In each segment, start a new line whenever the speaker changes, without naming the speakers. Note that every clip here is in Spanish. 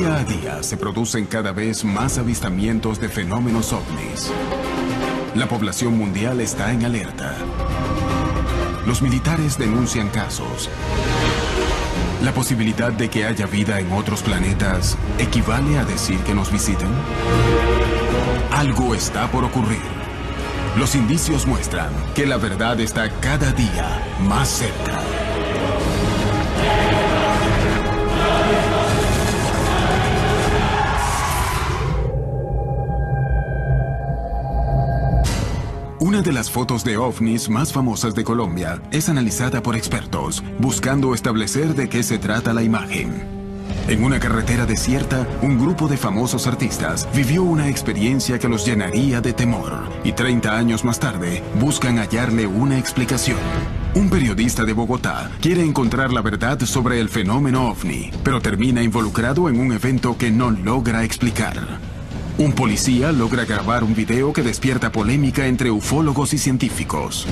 Día a día se producen cada vez más avistamientos de fenómenos ovnis. La población mundial está en alerta. Los militares denuncian casos. ¿La posibilidad de que haya vida en otros planetas equivale a decir que nos visiten? Algo está por ocurrir. Los indicios muestran que la verdad está cada día más cerca. Una de las fotos de ovnis más famosas de Colombia es analizada por expertos, buscando establecer de qué se trata la imagen. En una carretera desierta, un grupo de famosos artistas vivió una experiencia que los llenaría de temor, y 30 años más tarde buscan hallarle una explicación. Un periodista de Bogotá quiere encontrar la verdad sobre el fenómeno ovni, pero termina involucrado en un evento que no logra explicar. Un policía logra grabar un video que despierta polémica entre ufólogos y científicos.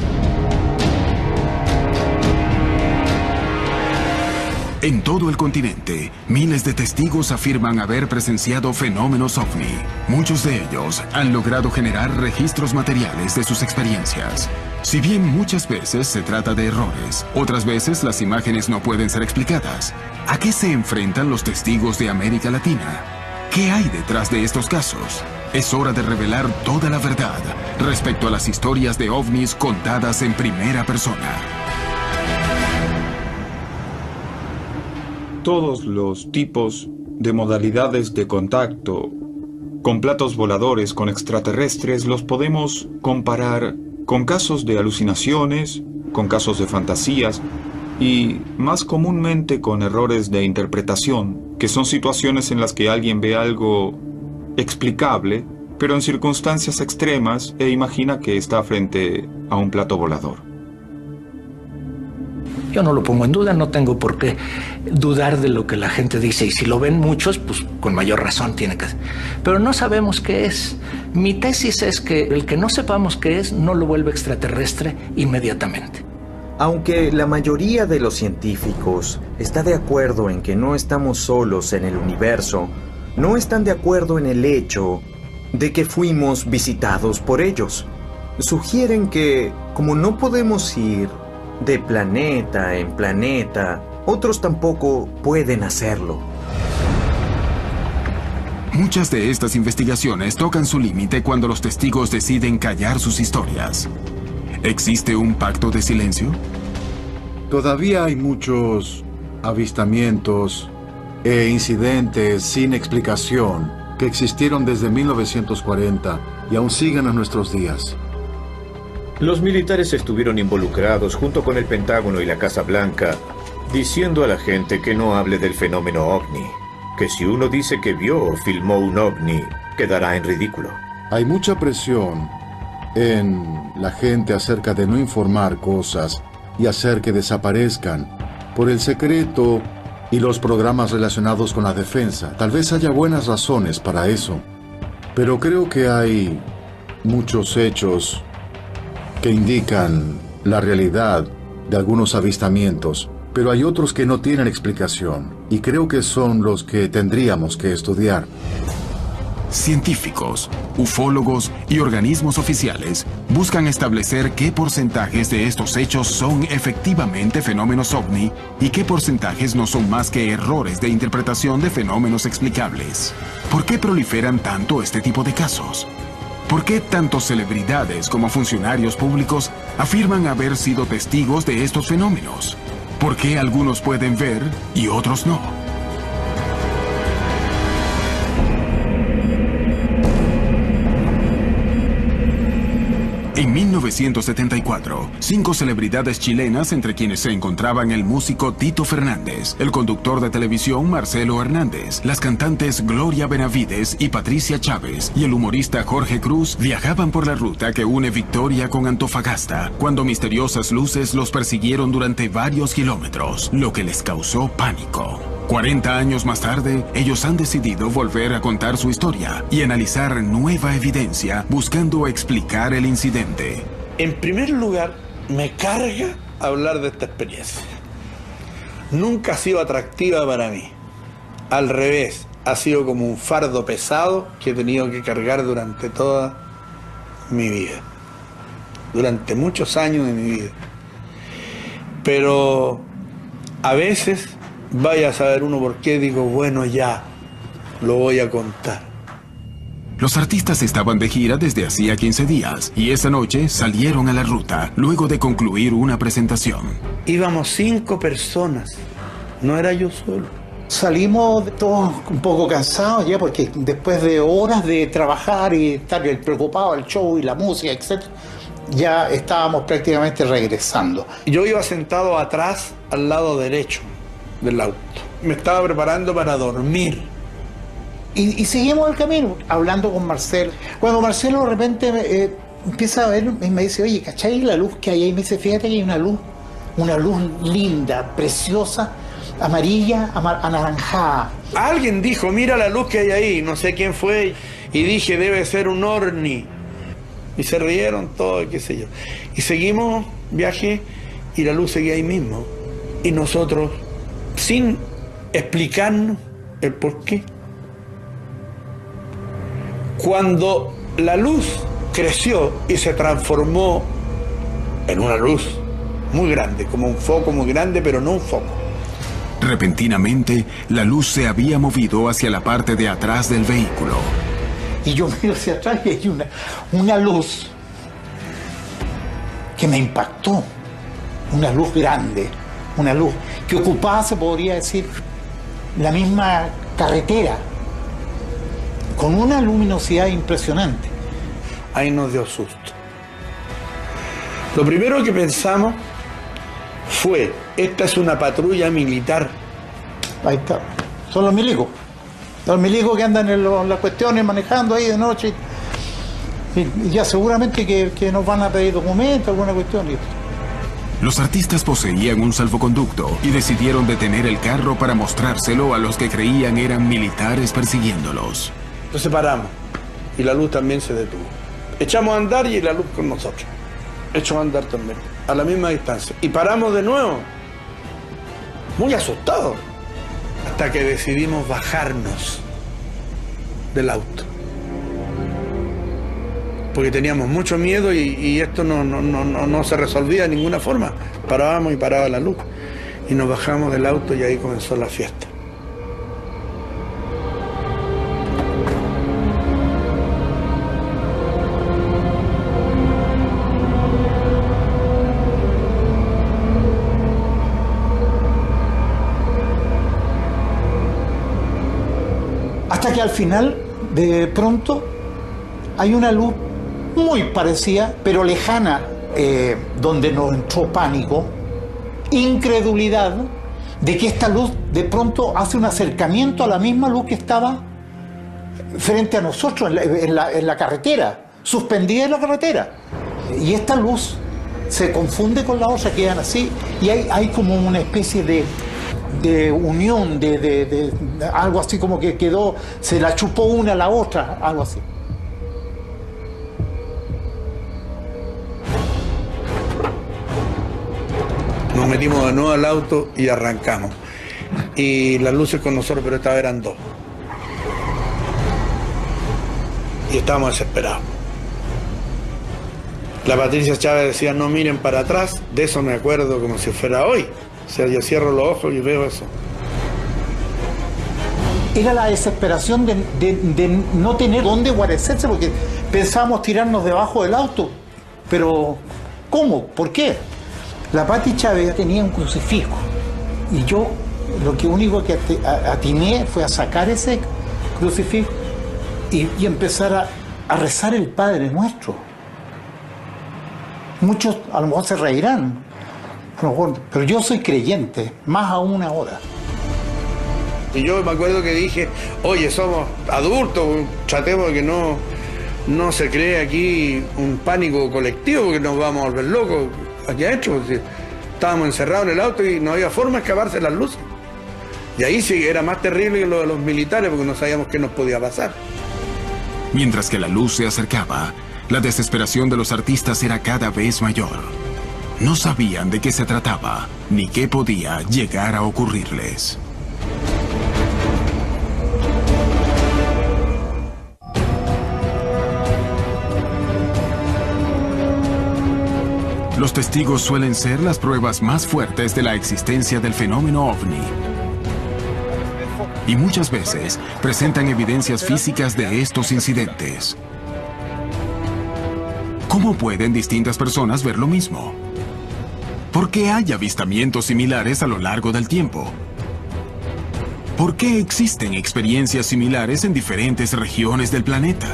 En todo el continente, miles de testigos afirman haber presenciado fenómenos ovni. Muchos de ellos han logrado generar registros materiales de sus experiencias. Si bien muchas veces se trata de errores, otras veces las imágenes no pueden ser explicadas. ¿A qué se enfrentan los testigos de América Latina? ¿Qué hay detrás de estos casos? Es hora de revelar toda la verdad respecto a las historias de ovnis contadas en primera persona.
Todos los tipos de modalidades de contacto con platos voladores, con extraterrestres, los podemos comparar con casos de alucinaciones, con casos de fantasías y más comúnmente con errores de interpretación, que son situaciones en las que alguien ve algo explicable, pero en circunstancias extremas e imagina que está frente a un plato volador.
Yo no lo pongo en duda, no tengo por qué dudar de lo que la gente dice, y si lo ven muchos, pues con mayor razón tiene que ser. Pero no sabemos qué es. Mi tesis es que el que no sepamos qué es no lo vuelve extraterrestre inmediatamente.
Aunque la mayoría de los científicos está de acuerdo en que no estamos solos en el universo, no están de acuerdo en el hecho de que fuimos visitados por ellos. Sugieren que, como no podemos ir de planeta en planeta, otros tampoco pueden hacerlo.
Muchas de estas investigaciones tocan su límite cuando los testigos deciden callar sus historias. ¿Existe un pacto de silencio?
Todavía hay muchos avistamientos e incidentes sin explicación que existieron desde 1940 y aún siguen a nuestros días.
Los militares estuvieron involucrados junto con el Pentágono y la Casa Blanca, diciendo a la gente que no hable del fenómeno ovni, que si uno dice que vio o filmó un ovni, quedará en ridículo.
Hay mucha presión en la gente acerca de no informar cosas y hacer que desaparezcan por el secreto y los programas relacionados con la defensa. Tal vez haya buenas razones para eso, pero creo que hay muchos hechos que indican la realidad de algunos avistamientos, pero hay otros que no tienen explicación, y creo que son los que tendríamos que estudiar.
Científicos, ufólogos y organismos oficiales buscan establecer qué porcentajes de estos hechos son efectivamente fenómenos ovni y qué porcentajes no son más que errores de interpretación de fenómenos explicables. ¿Por qué proliferan tanto este tipo de casos? ¿Por qué tanto celebridades como funcionarios públicos afirman haber sido testigos de estos fenómenos? ¿Por qué algunos pueden ver y otros no? En 1974, 5 celebridades chilenas, entre quienes se encontraban el músico Tito Fernández, el conductor de televisión Marcelo Hernández, las cantantes Gloria Benavides y Patricia Chávez y el humorista Jorge Cruz, viajaban por la ruta que une Victoria con Antofagasta, cuando misteriosas luces los persiguieron durante varios kilómetros, lo que les causó pánico. 40 años más tarde, ellos han decidido volver a contar su historia y analizar nueva evidencia buscando explicar el incidente.
En primer lugar, me carga hablar de esta experiencia. Nunca ha sido atractiva para mí. Al revés, ha sido como un fardo pesado que he tenido que cargar durante toda mi vida. Durante muchos años de mi vida. Pero a veces, vaya a saber uno por qué, digo, bueno, ya, lo voy a contar.
Los artistas estaban de gira desde hacía 15 días y esa noche salieron a la ruta luego de concluir una presentación.
Íbamos 5 personas, no era yo solo.
Salimos todos un poco cansados ya, porque después de horas de trabajar y estar preocupados del show y la música, etc., ya estábamos prácticamente regresando.
Yo iba sentado atrás, al lado derecho del auto. Me estaba preparando para dormir.
Y seguimos el camino, hablando con Marcelo. Cuando Marcelo de repente empieza a ver y me dice, oye, ¿cachai la luz que hay ahí? Me dice, fíjate que hay una luz linda, preciosa, amarilla, anaranjada.
Alguien dijo, mira la luz que hay ahí, no sé quién fue, y dije, debe ser un ovni. Y se rieron todos, qué sé yo. Y seguimos viaje y la luz seguía ahí mismo. Y nosotros, sin explicarnos el por qué. Cuando la luz creció y se transformó en una luz muy grande, como un foco muy grande, pero no un foco.
Repentinamente, la luz se había movido hacia la parte de atrás del vehículo.
Y yo miro hacia atrás y hay una luz que me impactó. Una luz grande, una luz que ocupaba, se podría decir, la misma carretera, con una luminosidad impresionante.
Ahí nos dio susto. Lo primero que pensamos fue, esta es una patrulla militar.
Ahí está, son los milicos. Los milicos que andan en las cuestiones manejando ahí de noche. Y ya seguramente que nos van a pedir documentos, alguna cuestión.
Los artistas poseían un salvoconducto y decidieron detener el carro para mostrárselo a los que creían eran militares persiguiéndolos.
Entonces paramos y la luz también se detuvo. Echamos a andar y la luz con nosotros. Echamos a andar también, a la misma distancia. Y paramos de nuevo, muy asustados, hasta que decidimos bajarnos del auto. Porque teníamos mucho miedo y esto no se resolvía de ninguna forma. Parábamos y paraba la luz. Y nos bajamos del auto y ahí comenzó la fiesta.
Hasta que al final, de pronto, hay una luz muy parecida, pero lejana, donde nos entró pánico, incredulidad, de que esta luz de pronto hace un acercamiento a la misma luz que estaba frente a nosotros en la carretera, suspendida en la carretera. Y esta luz se confunde con la otra, quedan así, y hay como una especie de unión, de algo así como que quedó, se la chupó una a la otra, algo así.
Nos metimos de nuevo al auto y arrancamos. Y las luces con nosotros, pero esta vez eran 2. Y estábamos desesperados. La Patricia Chávez decía, no miren para atrás. De eso me acuerdo como si fuera hoy. O sea, yo cierro los ojos y veo eso.
Era la desesperación de no tener dónde guarecerse, porque pensábamos tirarnos debajo del auto. Pero, ¿cómo? ¿Por qué? La Pati Chávez tenía un crucifijo. Y yo lo único que atiné fue a sacar ese crucifijo y empezar a rezar el Padre Nuestro. Muchos a lo mejor se reirán, pero yo soy creyente, más aún ahora.
Y yo me acuerdo que dije, oye, somos adultos, tratemos de que no se cree aquí un pánico colectivo, porque nos vamos a volver locos aquí adentro. Estábamos encerrados en el auto y no había forma de escaparse las luces. Y ahí sí era más terrible que lo de los militares, porque no sabíamos qué nos podía pasar.
Mientras que la luz se acercaba, la desesperación de los artistas era cada vez mayor. No sabían de qué se trataba, ni qué podía llegar a ocurrirles. Los testigos suelen ser las pruebas más fuertes de la existencia del fenómeno ovni. Y muchas veces presentan evidencias físicas de estos incidentes. ¿Cómo pueden distintas personas ver lo mismo? ¿Por qué hay avistamientos similares a lo largo del tiempo? ¿Por qué existen experiencias similares en diferentes regiones del planeta?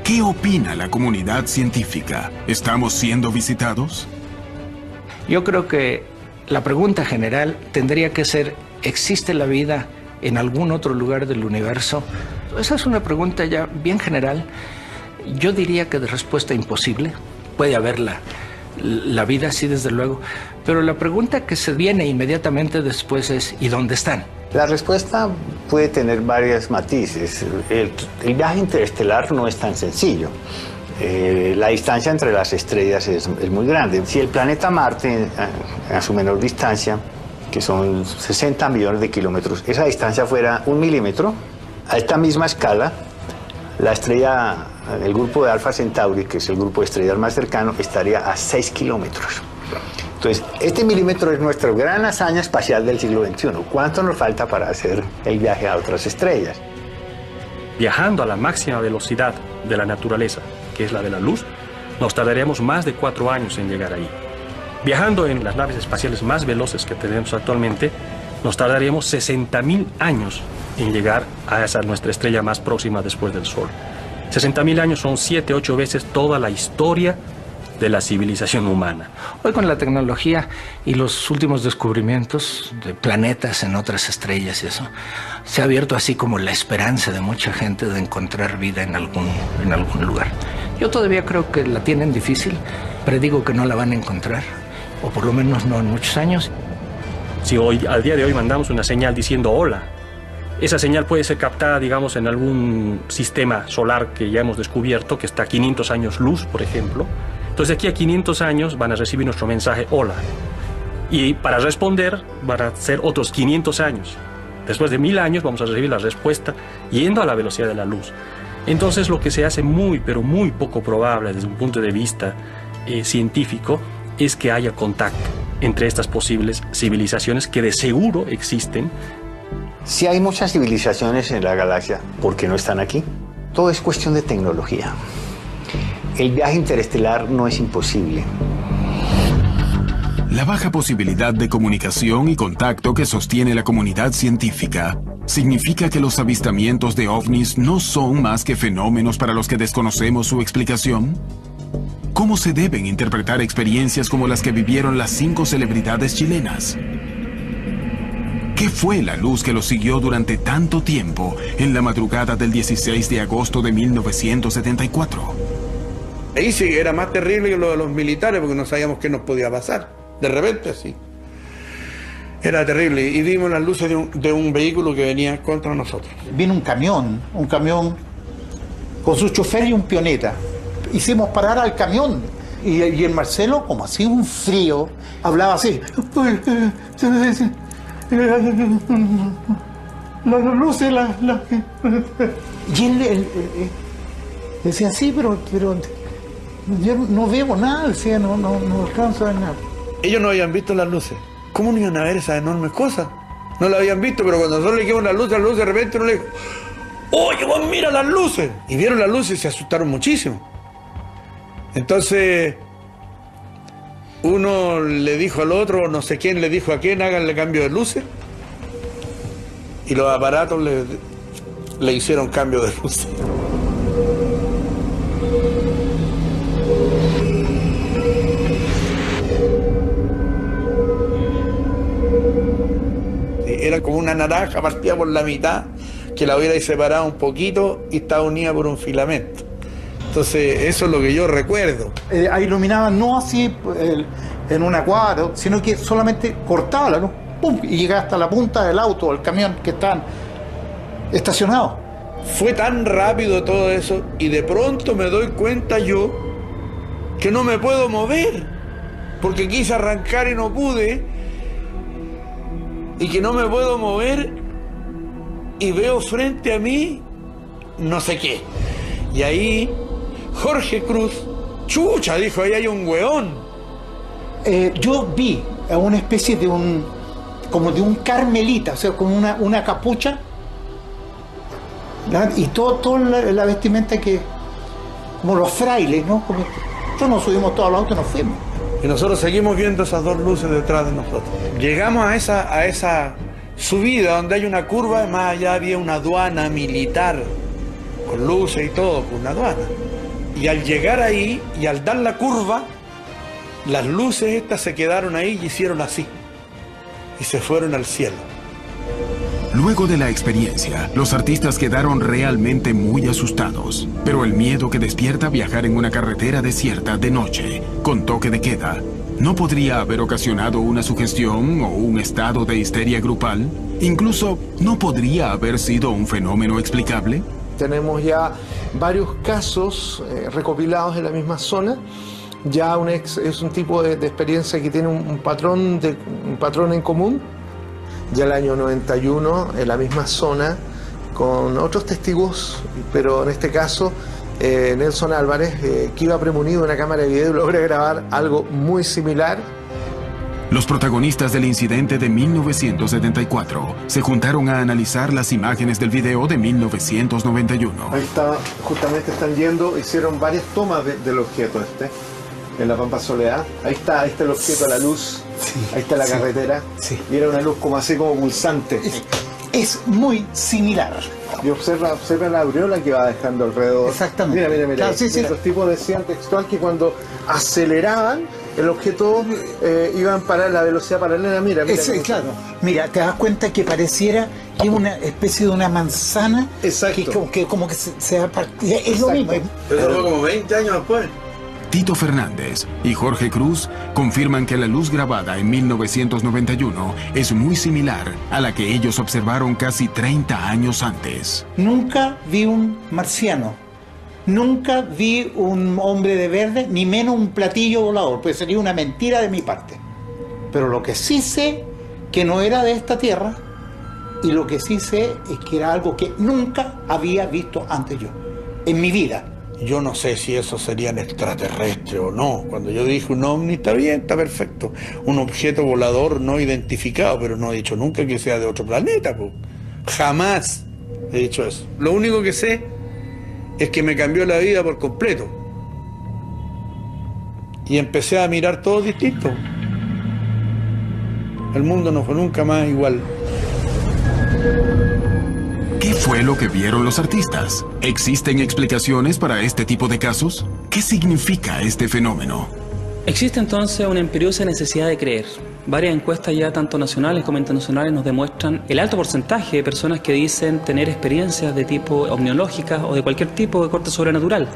¿Qué opina la comunidad científica? ¿Estamos siendo visitados?
Yo creo que la pregunta general tendría que ser, ¿existe la vida en algún otro lugar del universo? Esa es una pregunta ya bien general. Yo diría que de respuesta imposible. Puede haber la vida, sí, desde luego. Pero la pregunta que se viene inmediatamente después es, ¿y dónde están?
La respuesta puede tener varios matices. El viaje interestelar no es tan sencillo. La distancia entre las estrellas es muy grande. Si el planeta Marte, a su menor distancia, que son 60 millones de kilómetros, esa distancia fuera 1 milímetro, a esta misma escala, la estrella, el grupo de Alfa Centauri, que es el grupo de estrellas más cercano, estaría a 6 kilómetros. Entonces, este milímetro es nuestra gran hazaña espacial del siglo XXI. ¿Cuánto nos falta para hacer el viaje a otras estrellas?
Viajando a la máxima velocidad de la naturaleza, que es la de la luz, nos tardaríamos más de 4 años en llegar ahí. Viajando en las naves espaciales más veloces que tenemos actualmente, nos tardaríamos 60.000 años en llegar a nuestra estrella más próxima después del Sol. 60.000 años son 7, 8 veces toda la historia de la civilización humana.
Hoy con la tecnología y los últimos descubrimientos de planetas en otras estrellas y eso, se ha abierto así como la esperanza de mucha gente de encontrar vida en algún lugar. Yo todavía creo que la tienen difícil, predigo que no la van a encontrar, o por lo menos no en muchos años.
Si hoy, al día de hoy, mandamos una señal diciendo hola, esa señal puede ser captada, digamos, en algún sistema solar que ya hemos descubierto, que está a 500 años luz, por ejemplo. Entonces, de aquí a 500 años van a recibir nuestro mensaje hola. Y para responder van a ser otros 500 años. Después de 1000 años vamos a recibir la respuesta yendo a la velocidad de la luz. Entonces, lo que se hace muy, pero muy poco probable desde un punto de vista científico es que haya contacto entre estas posibles civilizaciones que de seguro existen.
Si hay muchas civilizaciones en la galaxia, ¿por qué no están aquí? Todo es cuestión de tecnología. El viaje interestelar no es imposible.
La baja posibilidad de comunicación y contacto que sostiene la comunidad científica significa que los avistamientos de ovnis no son más que fenómenos para los que desconocemos su explicación. ¿Cómo se deben interpretar experiencias como las que vivieron las 5 celebridades chilenas? ¿Qué fue la luz que los siguió durante tanto tiempo en la madrugada del 16 de agosto de 1974?
Ahí sí era más terrible que lo de los militares porque no sabíamos qué nos podía pasar. De repente así. Era terrible. Y vimos las luces de un vehículo que venía contra nosotros.
Vino un camión con su chofer y un pioneta. Hicimos parar al camión. Y el Marcelo, como hacía un frío, hablaba así. Las luces, Y él decía, sí, pero yo no veo nada, decía, no alcanzo a ver nada.
Ellos no habían visto las luces. ¿Cómo no iban a ver esas enormes cosas? No las habían visto, pero cuando nosotros le dijimos las luces de repente uno le dijo, oye, vos mira las luces. Y vieron las luces y se asustaron muchísimo. Entonces, uno le dijo al otro, no sé quién le dijo a quién, háganle cambio de luces. Y los aparatos le hicieron cambio de luces. Era como una naranja partida por la mitad, que la hubiera separado un poquito y estaba unida por un filamento. Entonces, eso es lo que yo recuerdo.
Iluminaban no así en una cuadra, sino que solamente cortaba la luz, ¡pum! Y llegaba hasta la punta del auto o el camión que estaban estacionados.
Fue tan rápido todo eso y de pronto me doy cuenta yo que no me puedo mover, porque quise arrancar y no pude. Y que no me puedo mover y veo frente a mí no sé qué. Y ahí Jorge Cruz Chucha, dijo, ahí hay un hueón.
Yo vi a una especie de como de un carmelita, o sea, como una capucha, y toda la vestimenta que, como los frailes, ¿no? Nosotros nos subimos todos los autos y nos fuimos.
Y nosotros seguimos viendo esas dos luces detrás de nosotros. Llegamos a esa subida donde hay una curva, y más allá había una aduana militar, con luces y todo, con una aduana. Y al llegar ahí y al dar la curva, las luces estas se quedaron ahí y hicieron así. Y se fueron al cielo.
Luego de la experiencia, los artistas quedaron realmente muy asustados. Pero el miedo que despierta viajar en una carretera desierta de noche, con toque de queda, ¿no podría haber ocasionado una sugestión o un estado de histeria grupal? Incluso, ¿no podría haber sido un fenómeno explicable?
Tenemos ya varios casos recopilados en la misma zona. Ya es un tipo de experiencia que tiene un patrón en común. Ya el año 91, en la misma zona, con otros testigos, pero en este caso Nelson Álvarez, que iba premonido de una cámara de video, logra grabar algo muy similar.
Los protagonistas del incidente de 1974 se juntaron a analizar las imágenes del video de 1991.
Ahí está, justamente están yendo, hicieron varias tomas del objeto en la Pampa Soledad. Ahí está el objeto, la luz, sí, ahí está la carretera, sí. Y era una luz como así como pulsante.
Es muy similar.
Y observa la aureola que va dejando alrededor.
Exactamente.
Mira.
Claro, sí.
Los tipos decían textual que cuando aceleraban, el objeto iba a parar la velocidad paralela. Mira.
Claro. Mira, te das cuenta que pareciera que es una especie de una manzana.
Exacto.
Que como que se va a partir. Es lo mismo.
Pero fue como 20 años después.
Tito Fernández y Jorge Cruz confirman que la luz grabada en 1991 es muy similar a la que ellos observaron casi 30 años antes.
Nunca vi un marciano, nunca vi un hombre de verde, ni menos un platillo volador, pues sería una mentira de mi parte. Pero lo que sí sé, que no era de esta tierra, y lo que sí sé es que era algo que nunca había visto antes yo, en mi vida.
Yo no sé si eso serían extraterrestres o no. Cuando yo dije un ovni, está bien, está perfecto. Un objeto volador no identificado, pero no he dicho nunca que sea de otro planeta. Po. Jamás he dicho eso. Lo único que sé es que me cambió la vida por completo. Y empecé a mirar todo distinto. El mundo no fue nunca más igual.
¿Qué fue lo que vieron los artistas? ¿Existen explicaciones para este tipo de casos? ¿Qué significa este fenómeno?
Existe entonces una imperiosa necesidad de creer. Varias encuestas ya tanto nacionales como internacionales nos demuestran el alto porcentaje de personas que dicen tener experiencias de tipo omniológicas o de cualquier tipo de corte sobrenatural.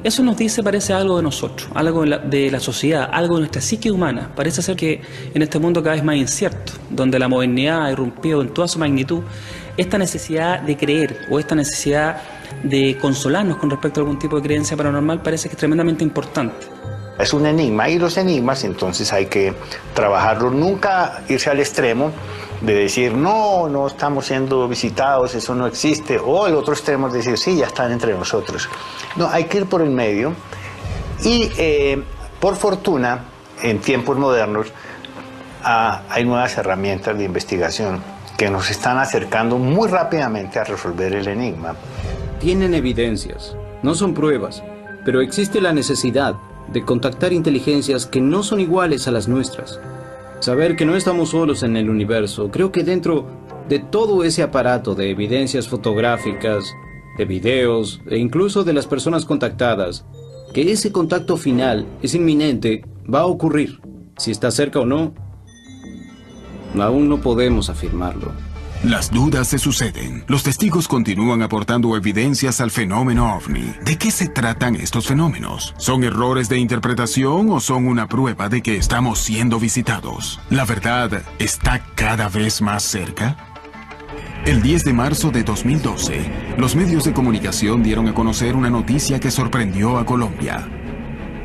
Eso nos dice, parece, algo de nosotros, algo de la sociedad, algo de nuestra psique humana. Parece ser que en este mundo cada vez más incierto, donde la modernidad ha irrumpido en toda su magnitud, esta necesidad de creer o esta necesidad de consolarnos con respecto a algún tipo de creencia paranormal parece que es tremendamente importante.
Es un enigma, y los enigmas entonces hay que trabajarlos, nunca irse al extremo de decir no estamos siendo visitados, eso no existe, o el otro extremo es decir sí, ya están entre nosotros. No, hay que ir por el medio y por fortuna en tiempos modernos hay nuevas herramientas de investigación que nos están acercando muy rápidamente a resolver el enigma.
Tienen evidencias, no son pruebas, pero existe la necesidad de contactar inteligencias que no son iguales a las nuestras. Saber que no estamos solos en el universo, creo que dentro de todo ese aparato de evidencias fotográficas, de videos e incluso de las personas contactadas, que ese contacto final es inminente, va a ocurrir. Si está cerca o no, aún no podemos afirmarlo.
Las dudas se suceden. Los testigos continúan aportando evidencias al fenómeno ovni. ¿De qué se tratan estos fenómenos? ¿Son errores de interpretación o son una prueba de que estamos siendo visitados? ¿La verdad está cada vez más cerca? El 10 de marzo de 2012, los medios de comunicación dieron a conocer una noticia que sorprendió a Colombia.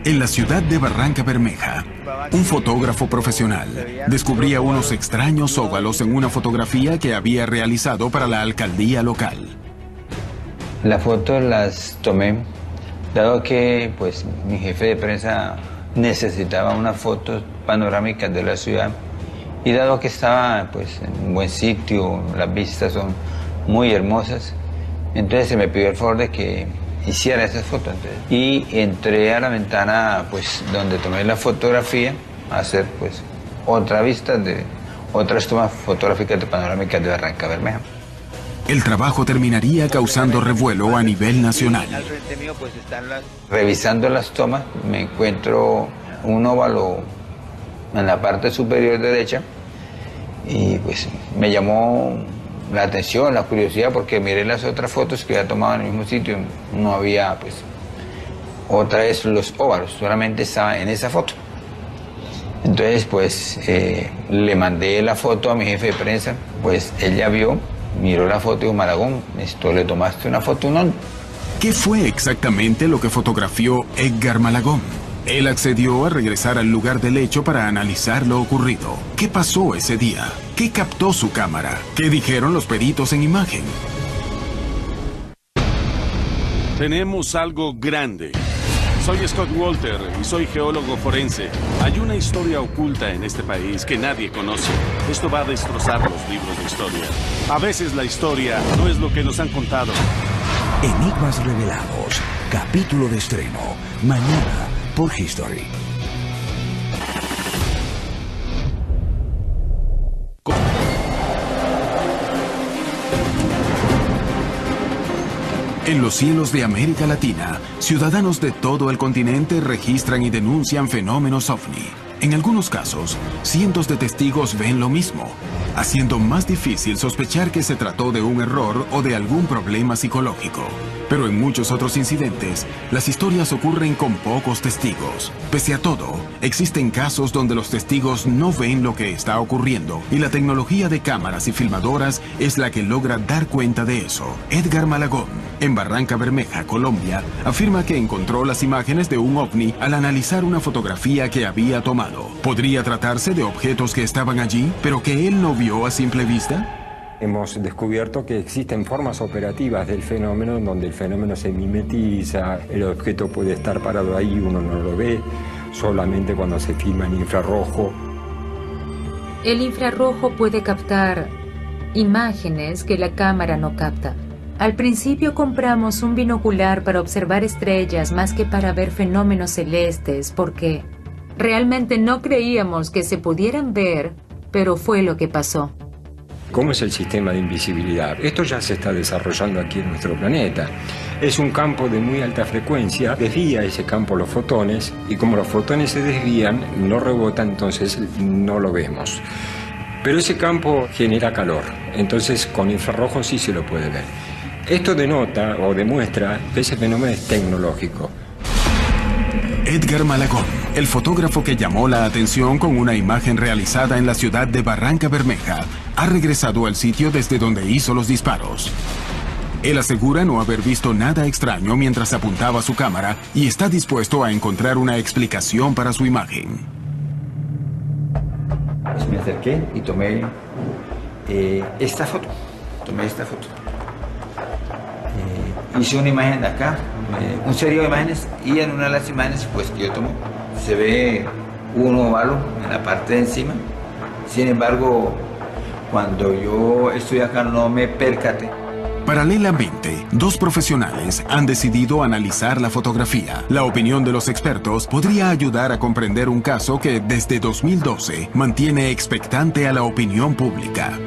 En la ciudad de Barranca Bermeja, un fotógrafo profesional descubría unos extraños óvalos en una fotografía que había realizado para la alcaldía local.
Las fotos las tomé dado que pues mi jefe de prensa necesitaba unas fotos panorámicas de la ciudad y dado que estaba pues en un buen sitio, las vistas son muy hermosas, entonces se me pidió el favor de que hiciera esas fotos. Y entré a la ventana pues donde tomé la fotografía a hacer pues otra vista de otras tomas fotográficas de panorámicas de Barranca Bermeja.
El trabajo terminaría causando revuelo a nivel nacional.
Al frente mío pues revisando las tomas me encuentro un óvalo en la parte superior derecha y pues me llamó la atención, la curiosidad, porque miré las otras fotos que había tomado en el mismo sitio, no había pues otra vez los óvalos, solamente estaba en esa foto. Entonces pues le mandé la foto a mi jefe de prensa, pues ella vio, miró la foto y dijo: Malagón, esto le tomaste una foto, ¿no?
¿Qué fue exactamente lo que fotografió Edgar Malagón? Él accedió a regresar al lugar del hecho para analizar lo ocurrido. ¿Qué pasó ese día? ¿Qué captó su cámara? ¿Qué dijeron los peritos en imagen?
Tenemos algo grande. Soy Scott Walter y soy geólogo forense. Hay una historia oculta en este país que nadie conoce. Esto va a destrozar los libros de historia. A veces la historia no es lo que nos han contado.
Enigmas revelados. Capítulo de estreno. Mañana por History.
En los cielos de América Latina, ciudadanos de todo el continente registran y denuncian fenómenos OVNI. En algunos casos, cientos de testigos ven lo mismo, haciendo más difícil sospechar que se trató de un error o de algún problema psicológico. Pero en muchos otros incidentes, las historias ocurren con pocos testigos. Pese a todo, existen casos donde los testigos no ven lo que está ocurriendo y la tecnología de cámaras y filmadoras es la que logra dar cuenta de eso. Edgar Malagón, en Barranca Bermeja, Colombia, afirma que encontró las imágenes de un ovni al analizar una fotografía que había tomado. ¿Podría tratarse de objetos que estaban allí, pero que él no vio a simple vista?
Hemos descubierto que existen formas operativas del fenómeno donde el fenómeno se mimetiza, el objeto puede estar parado ahí, uno no lo ve, solamente cuando se filma en infrarrojo.
El infrarrojo puede captar imágenes que la cámara no capta. Al principio compramos un binocular para observar estrellas más que para ver fenómenos celestes, porque realmente no creíamos que se pudieran ver, pero fue lo que pasó.
¿Cómo es el sistema de invisibilidad? Esto ya se está desarrollando aquí en nuestro planeta. Es un campo de muy alta frecuencia, desvía ese campo los fotones, y como los fotones se desvían, no rebota, entonces no lo vemos. Pero ese campo genera calor, entonces con infrarrojo sí se lo puede ver. Esto denota o demuestra que ese fenómeno es tecnológico.
Edgar Malagón, el fotógrafo que llamó la atención con una imagen realizada en la ciudad de Barranca Bermeja, ha regresado al sitio desde donde hizo los disparos. Él asegura no haber visto nada extraño mientras apuntaba su cámara y está dispuesto a encontrar una explicación para su imagen.
Pues me acerqué y tomé esta foto. Hice una imagen de acá, un serio de imágenes, y en una de las imágenes pues, que yo tomé se ve un óvalo en la parte de encima. Sin embargo, cuando yo estoy acá no me percaté.
Paralelamente, dos profesionales han decidido analizar la fotografía. La opinión de los expertos podría ayudar a comprender un caso que desde 2012 mantiene expectante a la opinión pública.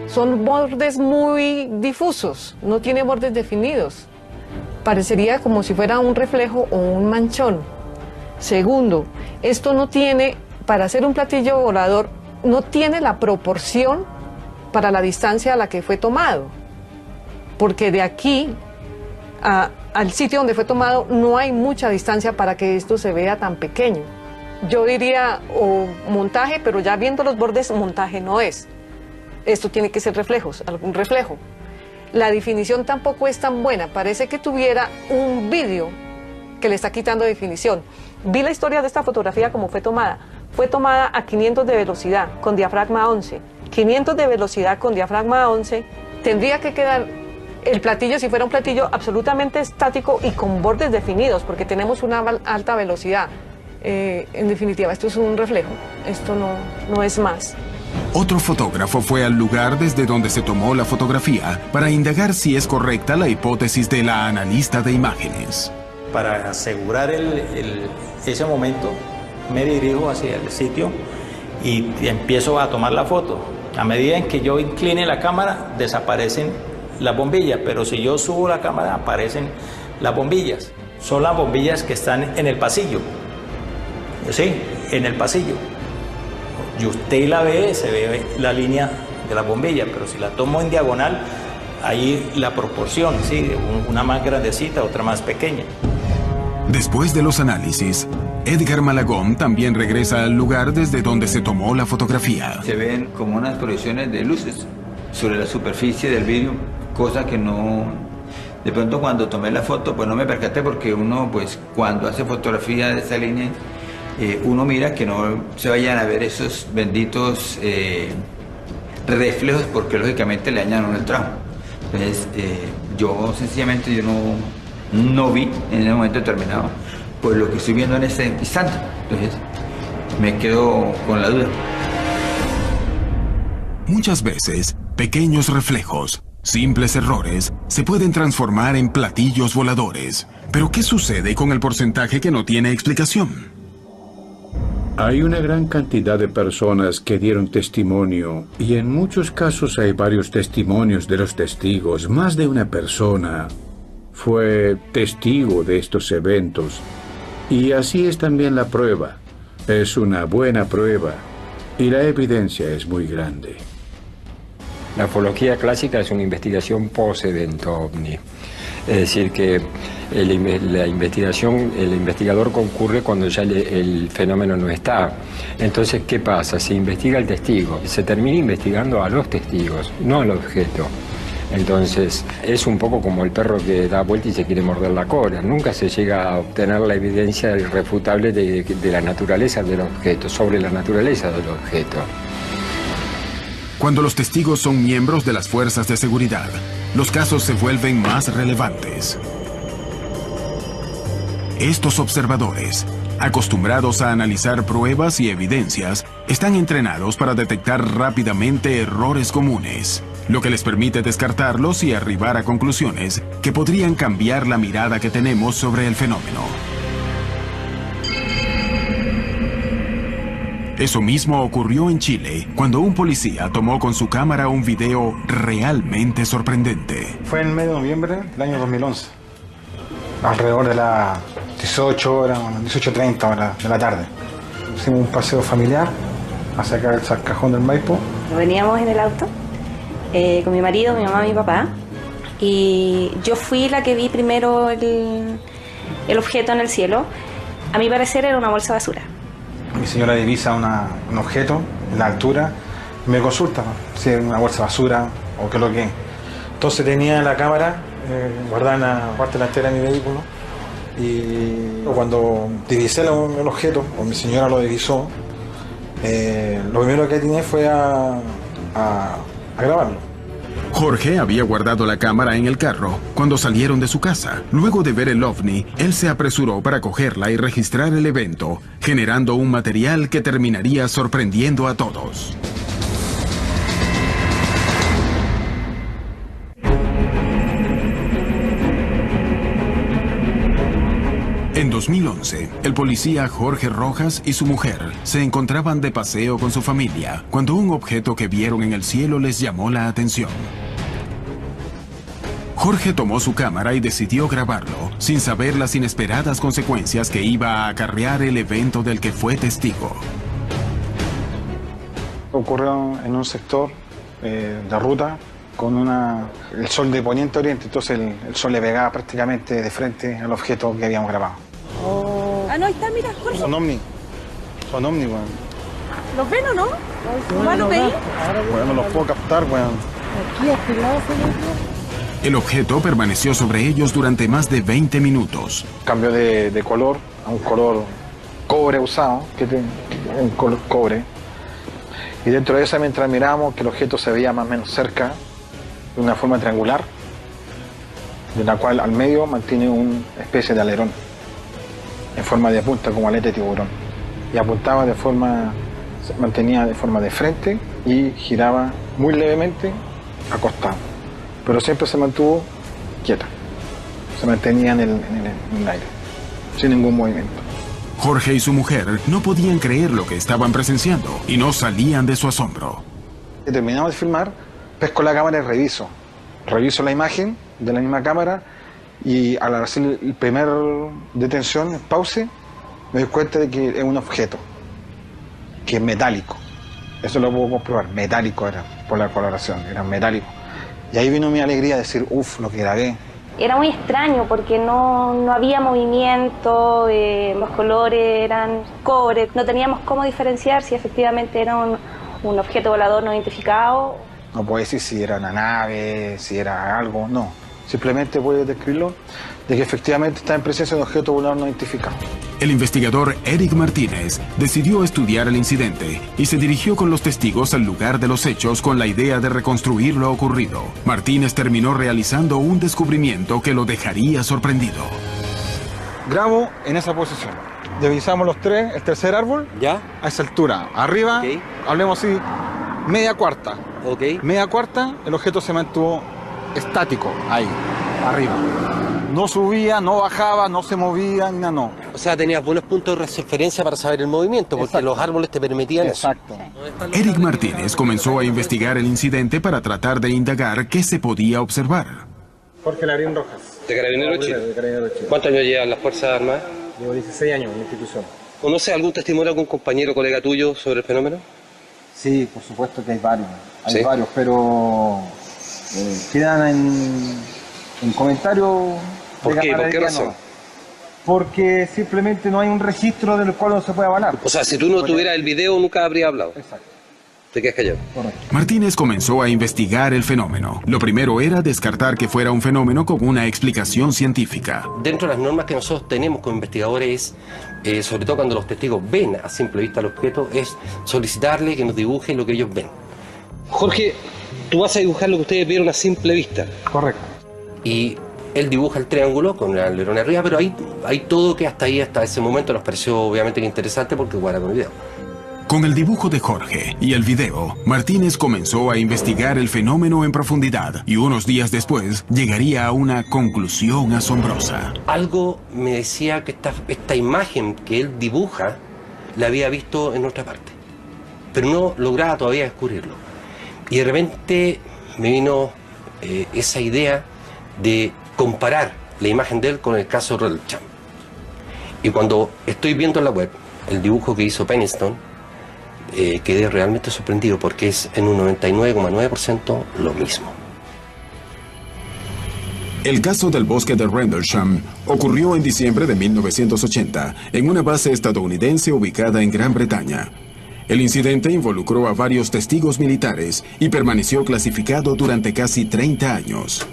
Son bordes muy difusos, no tiene bordes definidos. Parecería como si fuera un reflejo o un manchón. Segundo, esto no tiene, para hacer un platillo volador, no tiene la proporción para la distancia a la que fue tomado. Porque de aquí al sitio donde fue tomado no hay mucha distancia para que esto se vea tan pequeño. Yo diría o montaje, pero ya viendo los bordes, montaje no es. Esto tiene que ser reflejos, algún reflejo. La definición tampoco es tan buena, parece que tuviera un vídeo que le está quitando definición. Vi la historia de esta fotografía como fue tomada. Fue tomada a 500 de velocidad con diafragma 11. 500 de velocidad con diafragma 11 tendría que quedar el platillo, si fuera un platillo absolutamente estático y con bordes definidos, porque tenemos una alta velocidad. En definitiva, esto es un reflejo, esto no es más.
Otro fotógrafo fue al lugar desde donde se tomó la fotografía para indagar si es correcta la hipótesis de la analista de imágenes.
Para asegurar ese momento, me dirijo hacia el sitio y empiezo a tomar la foto. A medida en que yo incline la cámara, desaparecen las bombillas, pero si yo subo la cámara, aparecen las bombillas. Son las bombillas que están en el pasillo. Sí, en el pasillo. Y usted la ve, se ve la línea de la bombilla, pero si la tomo en diagonal, ahí la proporción, ¿sí? Una más grandecita, otra más pequeña.
Después de los análisis, Edgar Malagón también regresa al lugar desde donde se tomó la fotografía.
Se ven como unas proyecciones de luces sobre la superficie del vidrio, cosa que no... De pronto cuando tomé la foto, pues no me percaté, porque uno, pues cuando hace fotografía de esa línea, uno mira que no se vayan a ver esos benditos reflejos, porque lógicamente le dañan a uno el trabajo. Entonces, yo sencillamente no vi en ese momento determinado pues lo que estoy viendo en ese instante. Entonces, me quedo con la duda.
Muchas veces, pequeños reflejos, simples errores, se pueden transformar en platillos voladores. Pero ¿qué sucede con el porcentaje que no tiene explicación?
Hay una gran cantidad de personas que dieron testimonio, y en muchos casos hay varios testimonios de los testigos. Más de una persona fue testigo de estos eventos, y así es también la prueba. Es una buena prueba, y la evidencia es muy grande.
La ufología clásica es una investigación post-evento ovni. Es decir, que la investigación, el investigador concurre cuando ya el fenómeno no está. Entonces, ¿qué pasa? Se investiga el testigo, se termina investigando a los testigos, no al objeto. Entonces, es un poco como el perro que da vuelta y se quiere morder la cola. Nunca se llega a obtener la evidencia irrefutable de la naturaleza del objeto, sobre la naturaleza del objeto.
Cuando los testigos son miembros de las fuerzas de seguridad, los casos se vuelven más relevantes. Estos observadores, acostumbrados a analizar pruebas y evidencias, están entrenados para detectar rápidamente errores comunes, lo que les permite descartarlos y arribar a conclusiones que podrían cambiar la mirada que tenemos sobre el fenómeno. Eso mismo ocurrió en Chile, cuando un policía tomó con su cámara un video realmente sorprendente.
Fue en medio de noviembre del año 2011, alrededor de las 18 horas, 18:30 horas de la tarde. Hicimos un paseo familiar hacia acá, el Cajón del Maipo.
Veníamos en el auto con mi marido, mi mamá y mi papá, y yo fui la que vi primero el objeto en el cielo. A mi parecer era una bolsa de basura.
Mi señora divisa un objeto en la altura y me consulta si es una bolsa de basura o qué es lo que es. Entonces tenía la cámara guardada en la parte delantera de mi vehículo, y cuando divisé el objeto, o mi señora lo divisó, lo primero que atiné fue a grabarlo.
Jorge había guardado la cámara en el carro cuando salieron de su casa. Luego de ver el ovni, él se apresuró para cogerla y registrar el evento, generando un material que terminaría sorprendiendo a todos. En 2011, el policía Jorge Rojas y su mujer se encontraban de paseo con su familia cuando un objeto que vieron en el cielo les llamó la atención. Jorge tomó su cámara y decidió grabarlo, sin saber las inesperadas consecuencias que iba a acarrear el evento del que fue testigo.
Ocurrió en un sector de ruta con el sol de poniente a oriente, entonces el sol le pegaba prácticamente de frente al objeto que habíamos grabado.
Oh. Ah, no, ahí está, mira, Jorge.
Son ovni, weón.
¿Los ven o no? ¿Van a pedir?
Bueno, no los puedo captar, weón.
Aquí, a este lado,
El objeto permaneció sobre ellos durante más de 20 minutos.
Cambió de color a un color cobre usado, un color cobre. Y dentro de esa, mientras mirábamos que el objeto se veía más o menos cerca, de una forma triangular, de la cual al medio mantiene una especie de alerón en forma de punta, como aleta de tiburón, y apuntaba de forma, se mantenía de forma de frente y giraba muy levemente acostado, pero siempre se mantuvo quieta, se mantenía en el aire, sin ningún movimiento.
Jorge y su mujer no podían creer lo que estaban presenciando y no salían de su asombro.
Terminamos de filmar, pesco la cámara y reviso la imagen de la misma cámara, y al hacer el primer detención, pause, me doy cuenta de que es un objeto que es metálico. Eso lo puedo comprobar, metálico era, por la coloración, era metálico. Y ahí vino mi alegría de decir, uff, lo que grabé.
Era muy extraño porque no había movimiento, los colores eran cobre, no teníamos cómo diferenciar si efectivamente era un objeto volador no identificado.
No puedo decir si era una nave, si era algo, no. Simplemente puedo describirlo de que efectivamente está en presencia de un objeto volador no identificado.
El investigador Eric Martínez decidió estudiar el incidente y se dirigió con los testigos al lugar de los hechos con la idea de reconstruir lo ocurrido. Martínez terminó realizando un descubrimiento que lo dejaría sorprendido.
Grabo en esa posición. Divisamos los tres, el tercer árbol,
¿ya?
A esa altura. Arriba, okay. Hablemos así, media cuarta.
Okay.
Media cuarta, el objeto se mantuvo estático, ahí, arriba. No subía, no bajaba, no se movía, ni nada, no.
O sea, tenías buenos puntos de referencia para saber el movimiento, porque los árboles te permitían eso.
Exacto.
Eric Martínez comenzó a investigar el incidente para tratar de indagar qué se podía observar.
Jorge Larín Rojas.
¿De Carabineros Chile? De Carabineros Chile. ¿Cuántos años llevan las Fuerzas Armadas?
Llevo 16 años en la institución.
¿Conoce algún testimonio de algún compañero, colega tuyo sobre el fenómeno?
Sí, por supuesto que hay varios. Hay
¿sí?
varios, pero quedan en comentarios.
¿Por qué? ¿Por qué razón?
No. Porque simplemente no hay un registro del cual no se puede avalar.
O sea, si tú no tuvieras el video, nunca habría hablado.
Exacto.
¿Te quedas callado?
Correcto.
Martínez comenzó a investigar el fenómeno. Lo primero era descartar que fuera un fenómeno con una explicación científica.
Dentro de las normas que nosotros tenemos como investigadores, sobre todo cuando los testigos ven a simple vista el objeto, es solicitarle que nos dibuje lo que ellos ven. Jorge, tú vas a dibujar lo que ustedes vieron a simple vista.
Correcto.
Y él dibuja el triángulo con el alerón arriba, pero hay todo que hasta ese momento nos pareció obviamente interesante porque guarda con el video.
Con el dibujo de Jorge y el video, Martínez comenzó a investigar el fenómeno en profundidad y unos días después llegaría a una conclusión asombrosa.
Algo me decía que esta imagen que él dibuja la había visto en otra parte, pero no lograba todavía descubrirlo. Y de repente me vino esa idea de comparar la imagen de él con el caso Rendlesham. Y cuando estoy viendo en la web el dibujo que hizo Penniston, quedé realmente sorprendido porque es en un 99,9% lo mismo.
El caso del bosque de Rendlesham ocurrió en diciembre de 1980 en una base estadounidense ubicada en Gran Bretaña. El incidente involucró a varios testigos militares y permaneció clasificado durante casi 30 años.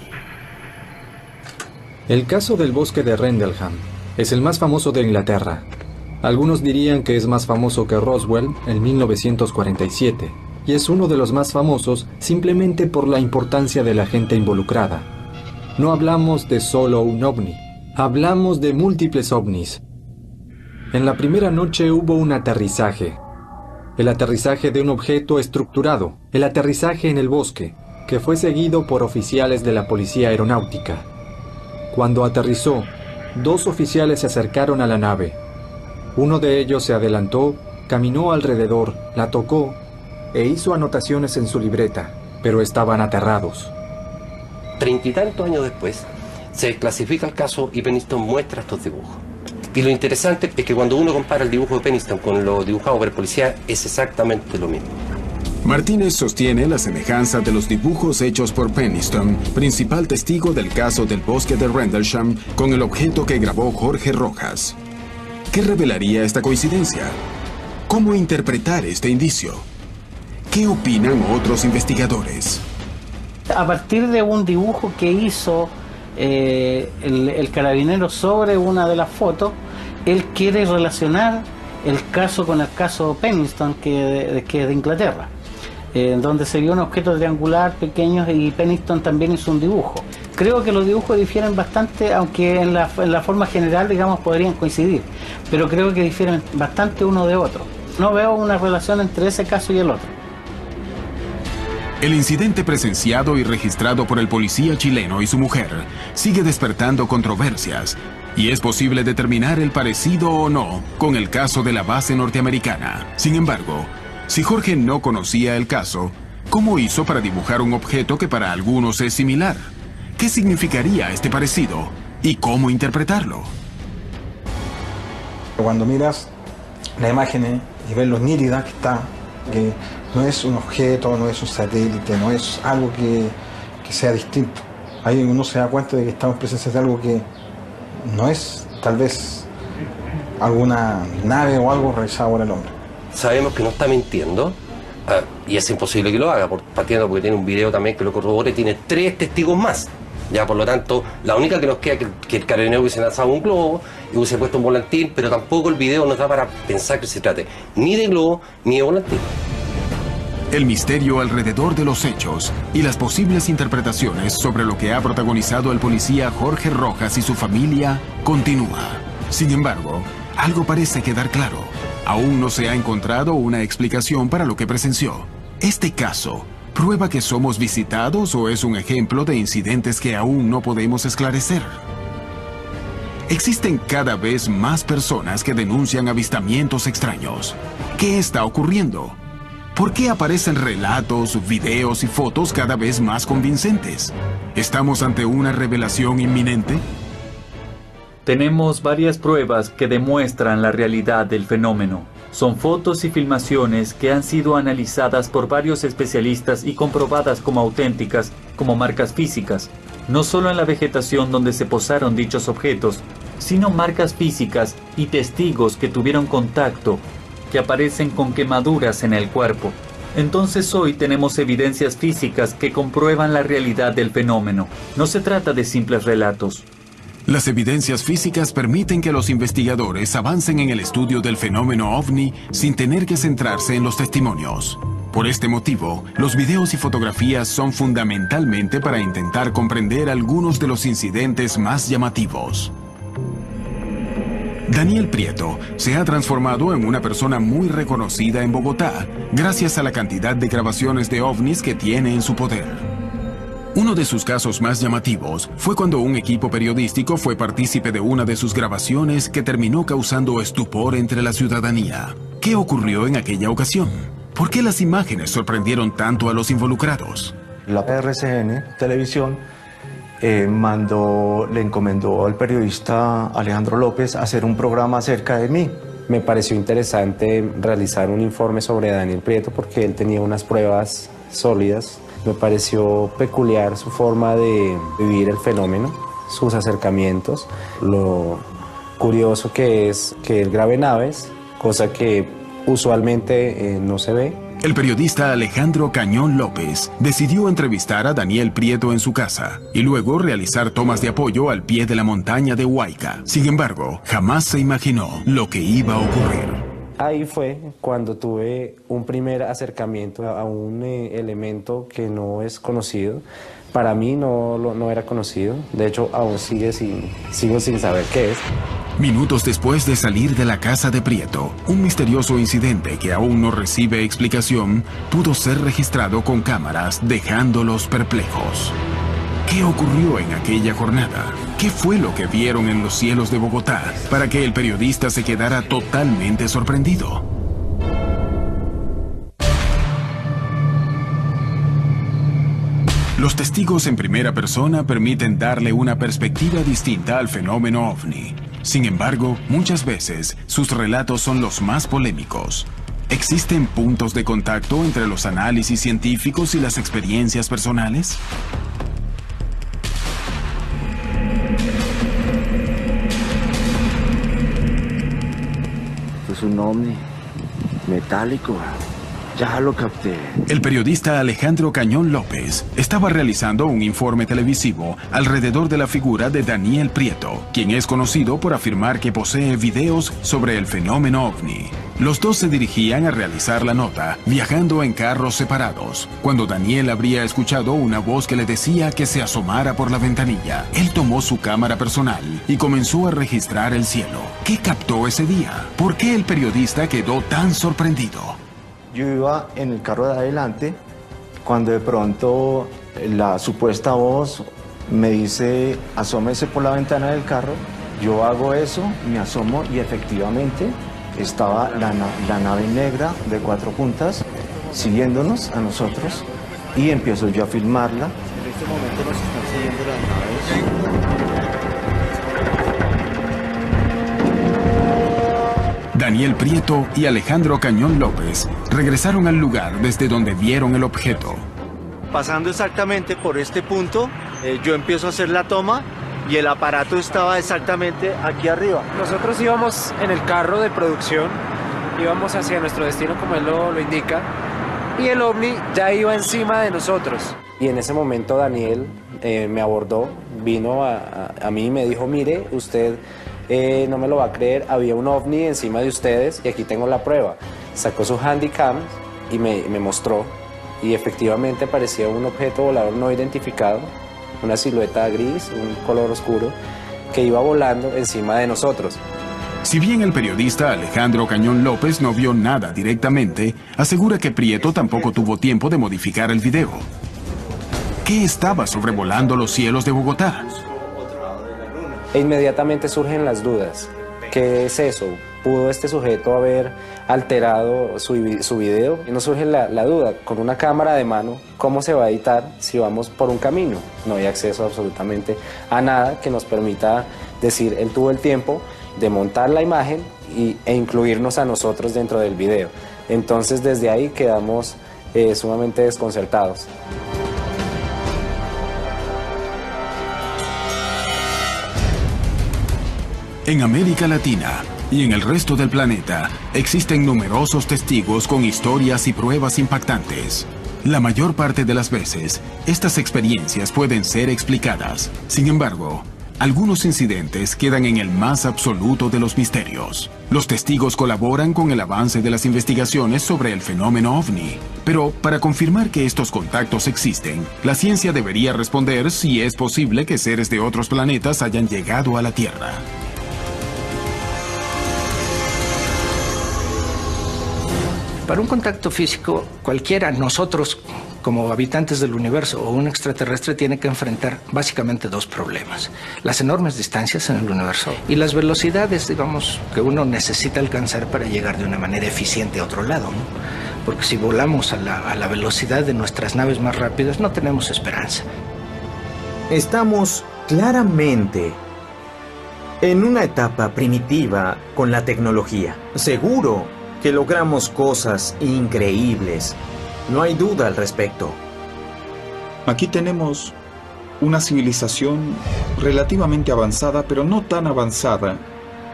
El caso del bosque de Rendlesham es el más famoso de Inglaterra. Algunos dirían que es más famoso que Roswell en 1947, y es uno de los más famosos simplemente por la importancia de la gente involucrada. No hablamos de solo un ovni, hablamos de múltiples ovnis. En la primera noche hubo un aterrizaje. El aterrizaje de un objeto estructurado, el aterrizaje en el bosque, que fue seguido por oficiales de la Policía Aeronáutica. Cuando aterrizó, 2 oficiales se acercaron a la nave. Uno de ellos se adelantó, caminó alrededor, la tocó e hizo anotaciones en su libreta, pero estaban aterrados.
30 y tantos años después, se desclasifica el caso y Penniston muestra estos dibujos. Y lo interesante es que cuando uno compara el dibujo de Penniston con lo dibujado por el policía, es exactamente lo mismo.
Martínez sostiene la semejanza de los dibujos hechos por Penniston, principal testigo del caso del bosque de Rendlesham, con el objeto que grabó Jorge Rojas. ¿Qué revelaría esta coincidencia? ¿Cómo interpretar este indicio? ¿Qué opinan otros investigadores?
A partir de un dibujo que hizo el carabinero sobre una de las fotos, él quiere relacionar el caso con el caso Penniston, que es de Inglaterra, donde se vio un objeto triangular pequeño y Penniston también hizo un dibujo. creo que los dibujos difieren bastante, aunque en la forma general, digamos, podrían coincidir, pero creo que difieren bastante uno de otro. No veo una relación entre ese caso y el otro.
El incidente presenciado y registrado por el policía chileno y su mujer sigue despertando controversias, y es posible determinar el parecido o no con el caso de la base norteamericana. Sin embargo, si Jorge no conocía el caso, ¿cómo hizo para dibujar un objeto que para algunos es similar? ¿Qué significaría este parecido? ¿Y cómo interpretarlo?
Cuando miras la imagen y ves lo nítida que está, que no es un objeto, no es un satélite, no es algo que sea distinto. Ahí uno se da cuenta de que estamos en presencia de algo que no es tal vez alguna nave o algo realizado por el hombre.
Sabemos que no está mintiendo, y es imposible que lo haga, partiendo porque tiene un video también que lo corrobora y tiene 3 testigos más. Ya, por lo tanto, la única que nos queda es que el carabinero hubiese lanzado un globo y hubiese puesto un volantín, pero tampoco el video nos da para pensar que se trate ni de globo ni de volantín.
El misterio alrededor de los hechos y las posibles interpretaciones sobre lo que ha protagonizado el policía Jorge Rojas y su familia continúa. Sin embargo, algo parece quedar claro. Aún no se ha encontrado una explicación para lo que presenció. ¿Este caso prueba que somos visitados o es un ejemplo de incidentes que aún no podemos esclarecer? Existen cada vez más personas que denuncian avistamientos extraños. ¿Qué está ocurriendo? ¿Por qué aparecen relatos, videos y fotos cada vez más convincentes? ¿Estamos ante una revelación inminente?
Tenemos varias pruebas que demuestran la realidad del fenómeno. Son fotos y filmaciones que han sido analizadas por varios especialistas y comprobadas como auténticas, como marcas físicas, no solo en la vegetación donde se posaron dichos objetos, sino marcas físicas y testigos que tuvieron contacto, que aparecen con quemaduras en el cuerpo. Entonces hoy tenemos evidencias físicas que comprueban la realidad del fenómeno. No se trata de simples relatos.
Las evidencias físicas permiten que los investigadores avancen en el estudio del fenómeno OVNI sin tener que centrarse en los testimonios. Por este motivo, los videos y fotografías son fundamentalmente para intentar comprender algunos de los incidentes más llamativos. Daniel Prieto se ha transformado en una persona muy reconocida en Bogotá, gracias a la cantidad de grabaciones de ovnis que tiene en su poder. Uno de sus casos más llamativos fue cuando un equipo periodístico fue partícipe de una de sus grabaciones que terminó causando estupor entre la ciudadanía. ¿Qué ocurrió en aquella ocasión? ¿Por qué las imágenes sorprendieron tanto a los involucrados?
La RCN Televisión le encomendó al periodista Alejandro López hacer un programa acerca de mí.
Me pareció interesante realizar un informe sobre Daniel Prieto porque él tenía unas pruebas sólidas. Me pareció peculiar su forma de vivir el fenómeno, sus acercamientos. Lo curioso que es que él grabe naves, cosa que usualmente no se ve.
El periodista Alejandro Cañón López decidió entrevistar a Daniel Prieto en su casa y luego realizar tomas de apoyo al pie de la montaña de Huayca. Sin embargo, jamás se imaginó lo que iba a ocurrir.
Ahí fue cuando tuve un primer acercamiento a un elemento que no es conocido. Para mí no era conocido. De hecho, aún sigo sin saber qué es.
Minutos después de salir de la casa de Prieto, un misterioso incidente que aún no recibe explicación pudo ser registrado con cámaras, dejándolos perplejos. ¿Qué ocurrió en aquella jornada? ¿Qué fue lo que vieron en los cielos de Bogotá para que el periodista se quedara totalmente sorprendido? Los testigos en primera persona permiten darle una perspectiva distinta al fenómeno OVNI. Sin embargo, muchas veces sus relatos son los más polémicos. ¿Existen puntos de contacto entre los análisis científicos y las experiencias personales?
Es un ovni metálico. Ya lo capté.
El periodista Alejandro Cañón López estaba realizando un informe televisivo alrededor de la figura de Daniel Prieto, quien es conocido por afirmar que posee videos sobre el fenómeno OVNI. Los dos se dirigían a realizar la nota, viajando en carros separados, cuando Daniel habría escuchado una voz que le decía que se asomara por la ventanilla. Él tomó su cámara personal y comenzó a registrar el cielo. ¿Qué captó ese día? ¿Por qué el periodista quedó tan sorprendido?
Yo iba en el carro de adelante, cuando de pronto la supuesta voz me dice, asómese por la ventana del carro. Yo hago eso, me asomo y efectivamente estaba la nave negra de 4 puntas siguiéndonos a nosotros y empiezo yo a filmarla. En este momento nos están siguiendo las naves.
Daniel Prieto y Alejandro Cañón López regresaron al lugar desde donde vieron el objeto.
Pasando exactamente por este punto, yo empiezo a hacer la toma y el aparato estaba exactamente aquí arriba.
Nosotros íbamos en el carro de producción, íbamos hacia nuestro destino como él lo indica, y el ovni ya iba encima de nosotros.
Y en ese momento Daniel me abordó, vino a mí y me dijo, mire, usted no me lo va a creer, había un ovni encima de ustedes y aquí tengo la prueba. Sacó su handycam y me mostró, y efectivamente parecía un objeto volador no identificado, una silueta gris, un color oscuro, que iba volando encima de nosotros.
Si bien el periodista Alejandro Cañón López no vio nada directamente, asegura que Prieto tampoco tuvo tiempo de modificar el video. ¿Qué estaba sobrevolando los cielos de Bogotá?
E inmediatamente surgen las dudas. ¿Qué es eso? ¿Pudo este sujeto haber alterado su video? Y nos surge la duda, con una cámara de mano, ¿cómo se va a editar si vamos por un camino? No hay acceso absolutamente a nada que nos permita decir, él tuvo el tiempo de montar la imagen e incluirnos a nosotros dentro del video. Entonces desde ahí quedamos sumamente desconcertados.
En América Latina y en el resto del planeta existen numerosos testigos con historias y pruebas impactantes. La mayor parte de las veces, estas experiencias pueden ser explicadas. Sin embargo, algunos incidentes quedan en el más absoluto de los misterios. Los testigos colaboran con el avance de las investigaciones sobre el fenómeno ovni. Pero para confirmar que estos contactos existen, la ciencia debería responder si es posible que seres de otros planetas hayan llegado a la Tierra.
Para un contacto físico, cualquiera, nosotros como habitantes del universo o un extraterrestre, tiene que enfrentar básicamente 2 problemas. Las enormes distancias en el universo y las velocidades, digamos, que uno necesita alcanzar para llegar de una manera eficiente a otro lado, ¿no? Porque si volamos a la velocidad de nuestras naves más rápidas, no tenemos esperanza.
Estamos claramente en una etapa primitiva con la tecnología. Seguro que logramos cosas increíbles. No hay duda al respecto.
Aquí tenemos una civilización relativamente avanzada, pero no tan avanzada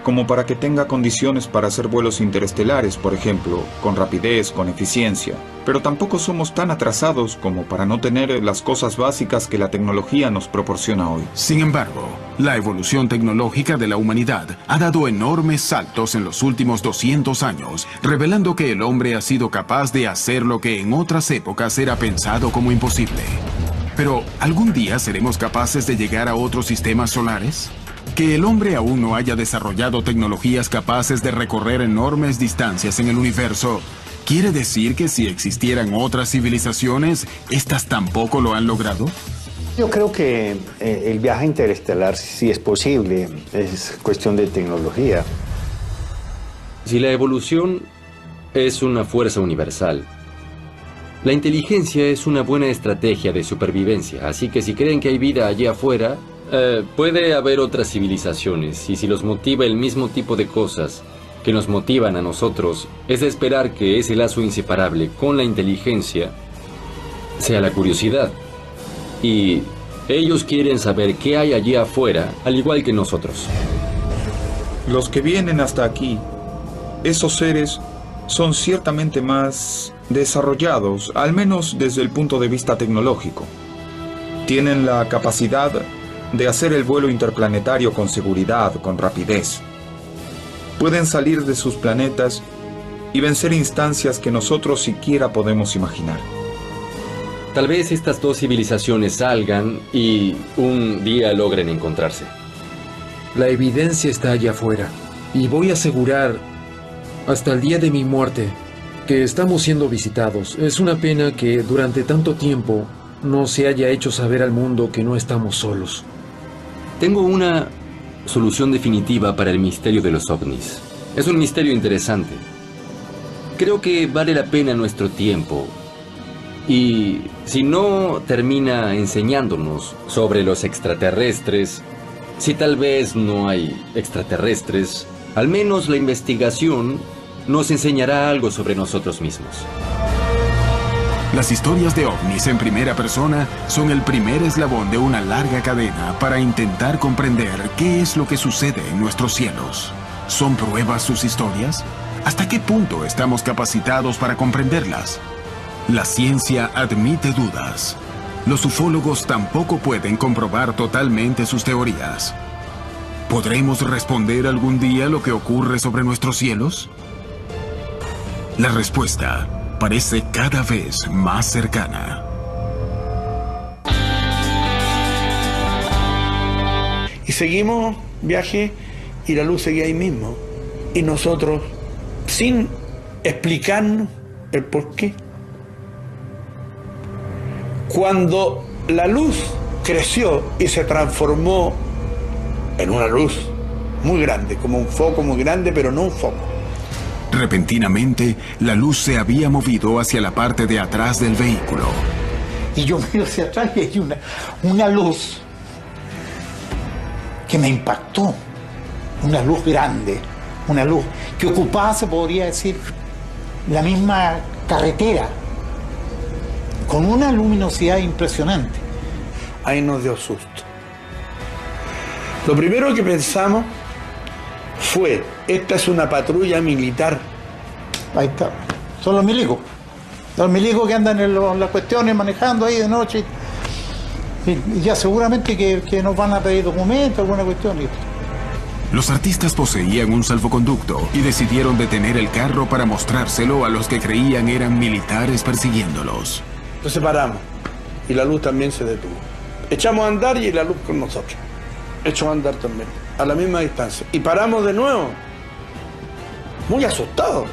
como para que tenga condiciones para hacer vuelos interestelares, por ejemplo, con rapidez, con eficiencia. Pero tampoco somos tan atrasados como para no tener las cosas básicas que la tecnología nos proporciona hoy.
Sin embargo, la evolución tecnológica de la humanidad ha dado enormes saltos en los últimos 200 años, revelando que el hombre ha sido capaz de hacer lo que en otras épocas era pensado como imposible. Pero, ¿algún día seremos capaces de llegar a otros sistemas solares? Que el hombre aún no haya desarrollado tecnologías capaces de recorrer enormes distancias en el universo, ¿quiere decir que si existieran otras civilizaciones, estas tampoco lo han logrado?
Yo creo que el viaje interestelar sí es posible, es cuestión de tecnología.
Si la evolución es una fuerza universal, la inteligencia es una buena estrategia de supervivencia, así que si creen que hay vida allí afuera, puede haber otras civilizaciones, y si los motiva el mismo tipo de cosas que nos motivan a nosotros, es de esperar que ese lazo inseparable con la inteligencia sea la curiosidad. Y ellos quieren saber qué hay allí afuera, al igual que nosotros.
Los que vienen hasta aquí, esos seres son ciertamente más desarrollados, al menos desde el punto de vista tecnológico. Tienen la capacidad de hacer el vuelo interplanetario con seguridad, con rapidez. Pueden salir de sus planetas y vencer instancias que nosotros siquiera podemos imaginar.
Tal vez estas dos civilizaciones salgan y un día logren encontrarse.
La evidencia está allá afuera, y voy a asegurar, hasta el día de mi muerte, que estamos siendo visitados. Es una pena que durante tanto tiempo no se haya hecho saber al mundo que no estamos solos.
Tengo una solución definitiva para el misterio de los ovnis. Es un misterio interesante. Creo que vale la pena nuestro tiempo. Y si no termina enseñándonos sobre los extraterrestres, si tal vez no hay extraterrestres, al menos la investigación nos enseñará algo sobre nosotros mismos.
Las historias de ovnis en primera persona son el primer eslabón de una larga cadena para intentar comprender qué es lo que sucede en nuestros cielos. ¿Son pruebas sus historias? ¿Hasta qué punto estamos capacitados para comprenderlas? La ciencia admite dudas. Los ufólogos tampoco pueden comprobar totalmente sus teorías. ¿Podremos responder algún día lo que ocurre sobre nuestros cielos? La respuesta parece cada vez más cercana.
Y seguimos viaje y la luz seguía ahí mismo. Y nosotros, sin explicarnos el porqué. Cuando la luz creció y se transformó en una luz muy grande, como un foco muy grande, pero no un foco.
Repentinamente, la luz se había movido hacia la parte de atrás del vehículo.
Y yo miro hacia atrás y hay una luz que me impactó. Una luz grande, una luz que ocupaba, se podría decir, la misma carretera, con una luminosidad impresionante.
Ahí nos dio susto. Lo primero que pensamos fue, esta es una patrulla militar.
Ahí está, son los milicos. Los milicos que andan en las cuestiones manejando ahí de noche. Y ya seguramente que nos van a pedir documentos, alguna cuestión.
Los artistas poseían un salvoconducto y decidieron detener el carro para mostrárselo a los que creían eran militares persiguiéndolos.
Entonces paramos y la luz también se detuvo. Echamos a andar y la luz con nosotros. Echó a andar también, a la misma distancia. Y paramos de nuevo, muy asustados,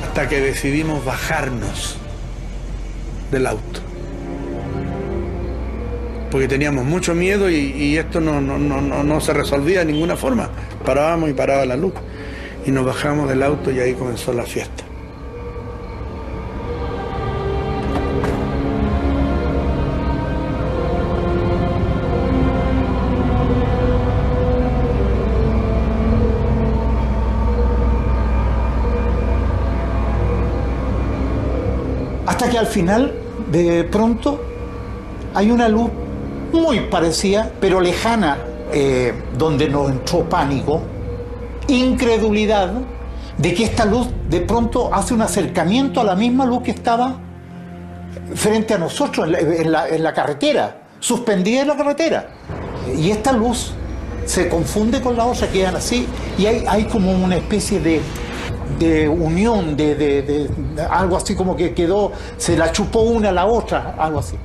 hasta que decidimos bajarnos del auto. Porque teníamos mucho miedo y esto no se resolvía de ninguna forma. Parábamos y paraba la luz. Y nos bajamos del auto y ahí comenzó la fiesta.
Hasta que al final, de pronto, hay una luz muy parecida, pero lejana, donde nos entró pánico, incredulidad, de que esta luz de pronto hace un acercamiento a la misma luz que estaba frente a nosotros en la carretera, suspendida en la carretera. Y esta luz se confunde con la otra, quedan así, y hay como una especie de unión, de algo así como que quedó, se la chupó una a la otra, algo así.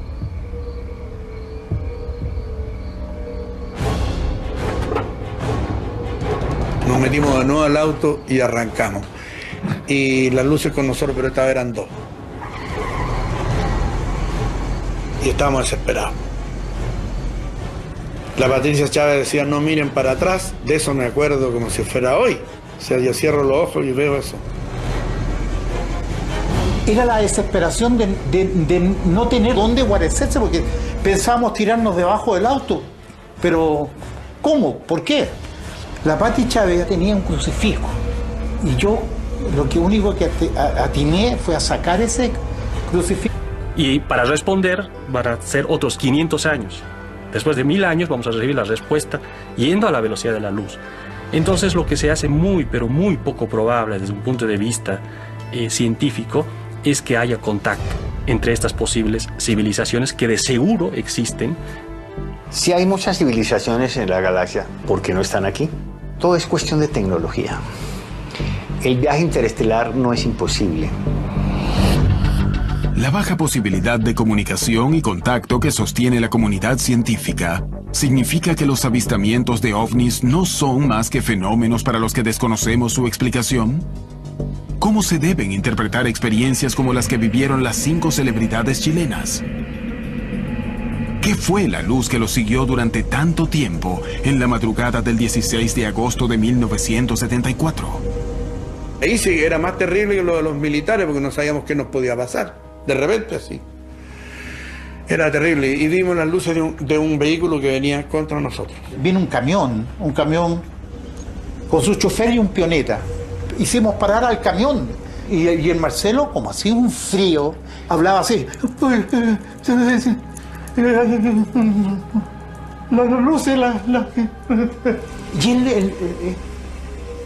Nos metimos de nuevo al auto y arrancamos. Y las luces con nosotros, pero esta vez eran dos. Y estábamos desesperados. La Patricia Chávez decía, no miren para atrás. De eso me acuerdo como si fuera hoy. O sea, yo cierro los ojos y veo eso.
Era la desesperación de no tener dónde guarecerse, porque pensábamos tirarnos debajo del auto. Pero, ¿cómo? ¿Por qué? La Pati Chávez tenía un crucifijo. Y yo lo único que atiné fue a sacar ese crucifijo.
Y para responder van a ser otros 500 años. Después de 1000 años vamos a recibir la respuesta yendo a la velocidad de la luz. Entonces lo que se hace muy, pero muy poco probable desde un punto de vista científico es que haya contacto entre estas posibles civilizaciones que de seguro existen.
Si hay muchas civilizaciones en la galaxia, ¿por qué no están aquí? Todo es cuestión de tecnología. el viaje interestelar no es imposible.
La baja posibilidad de comunicación y contacto que sostiene la comunidad científica significa que los avistamientos de ovnis no son más que fenómenos para los que desconocemos su explicación. ¿Cómo se deben interpretar experiencias como las que vivieron las 5 celebridades chilenas? ¿Qué fue la luz que los siguió durante tanto tiempo en la madrugada del 16 de agosto de 1974?
Ahí sí era más terrible que lo de los militares porque no sabíamos qué nos podía pasar. De repente así. Era terrible. Y vimos las luces de un vehículo que venía contra nosotros.
Vino un camión con su chofer y un pioneta. Hicimos parar al camión. Y el Marcelo, como hacía un frío, hablaba así. Las luces, Y él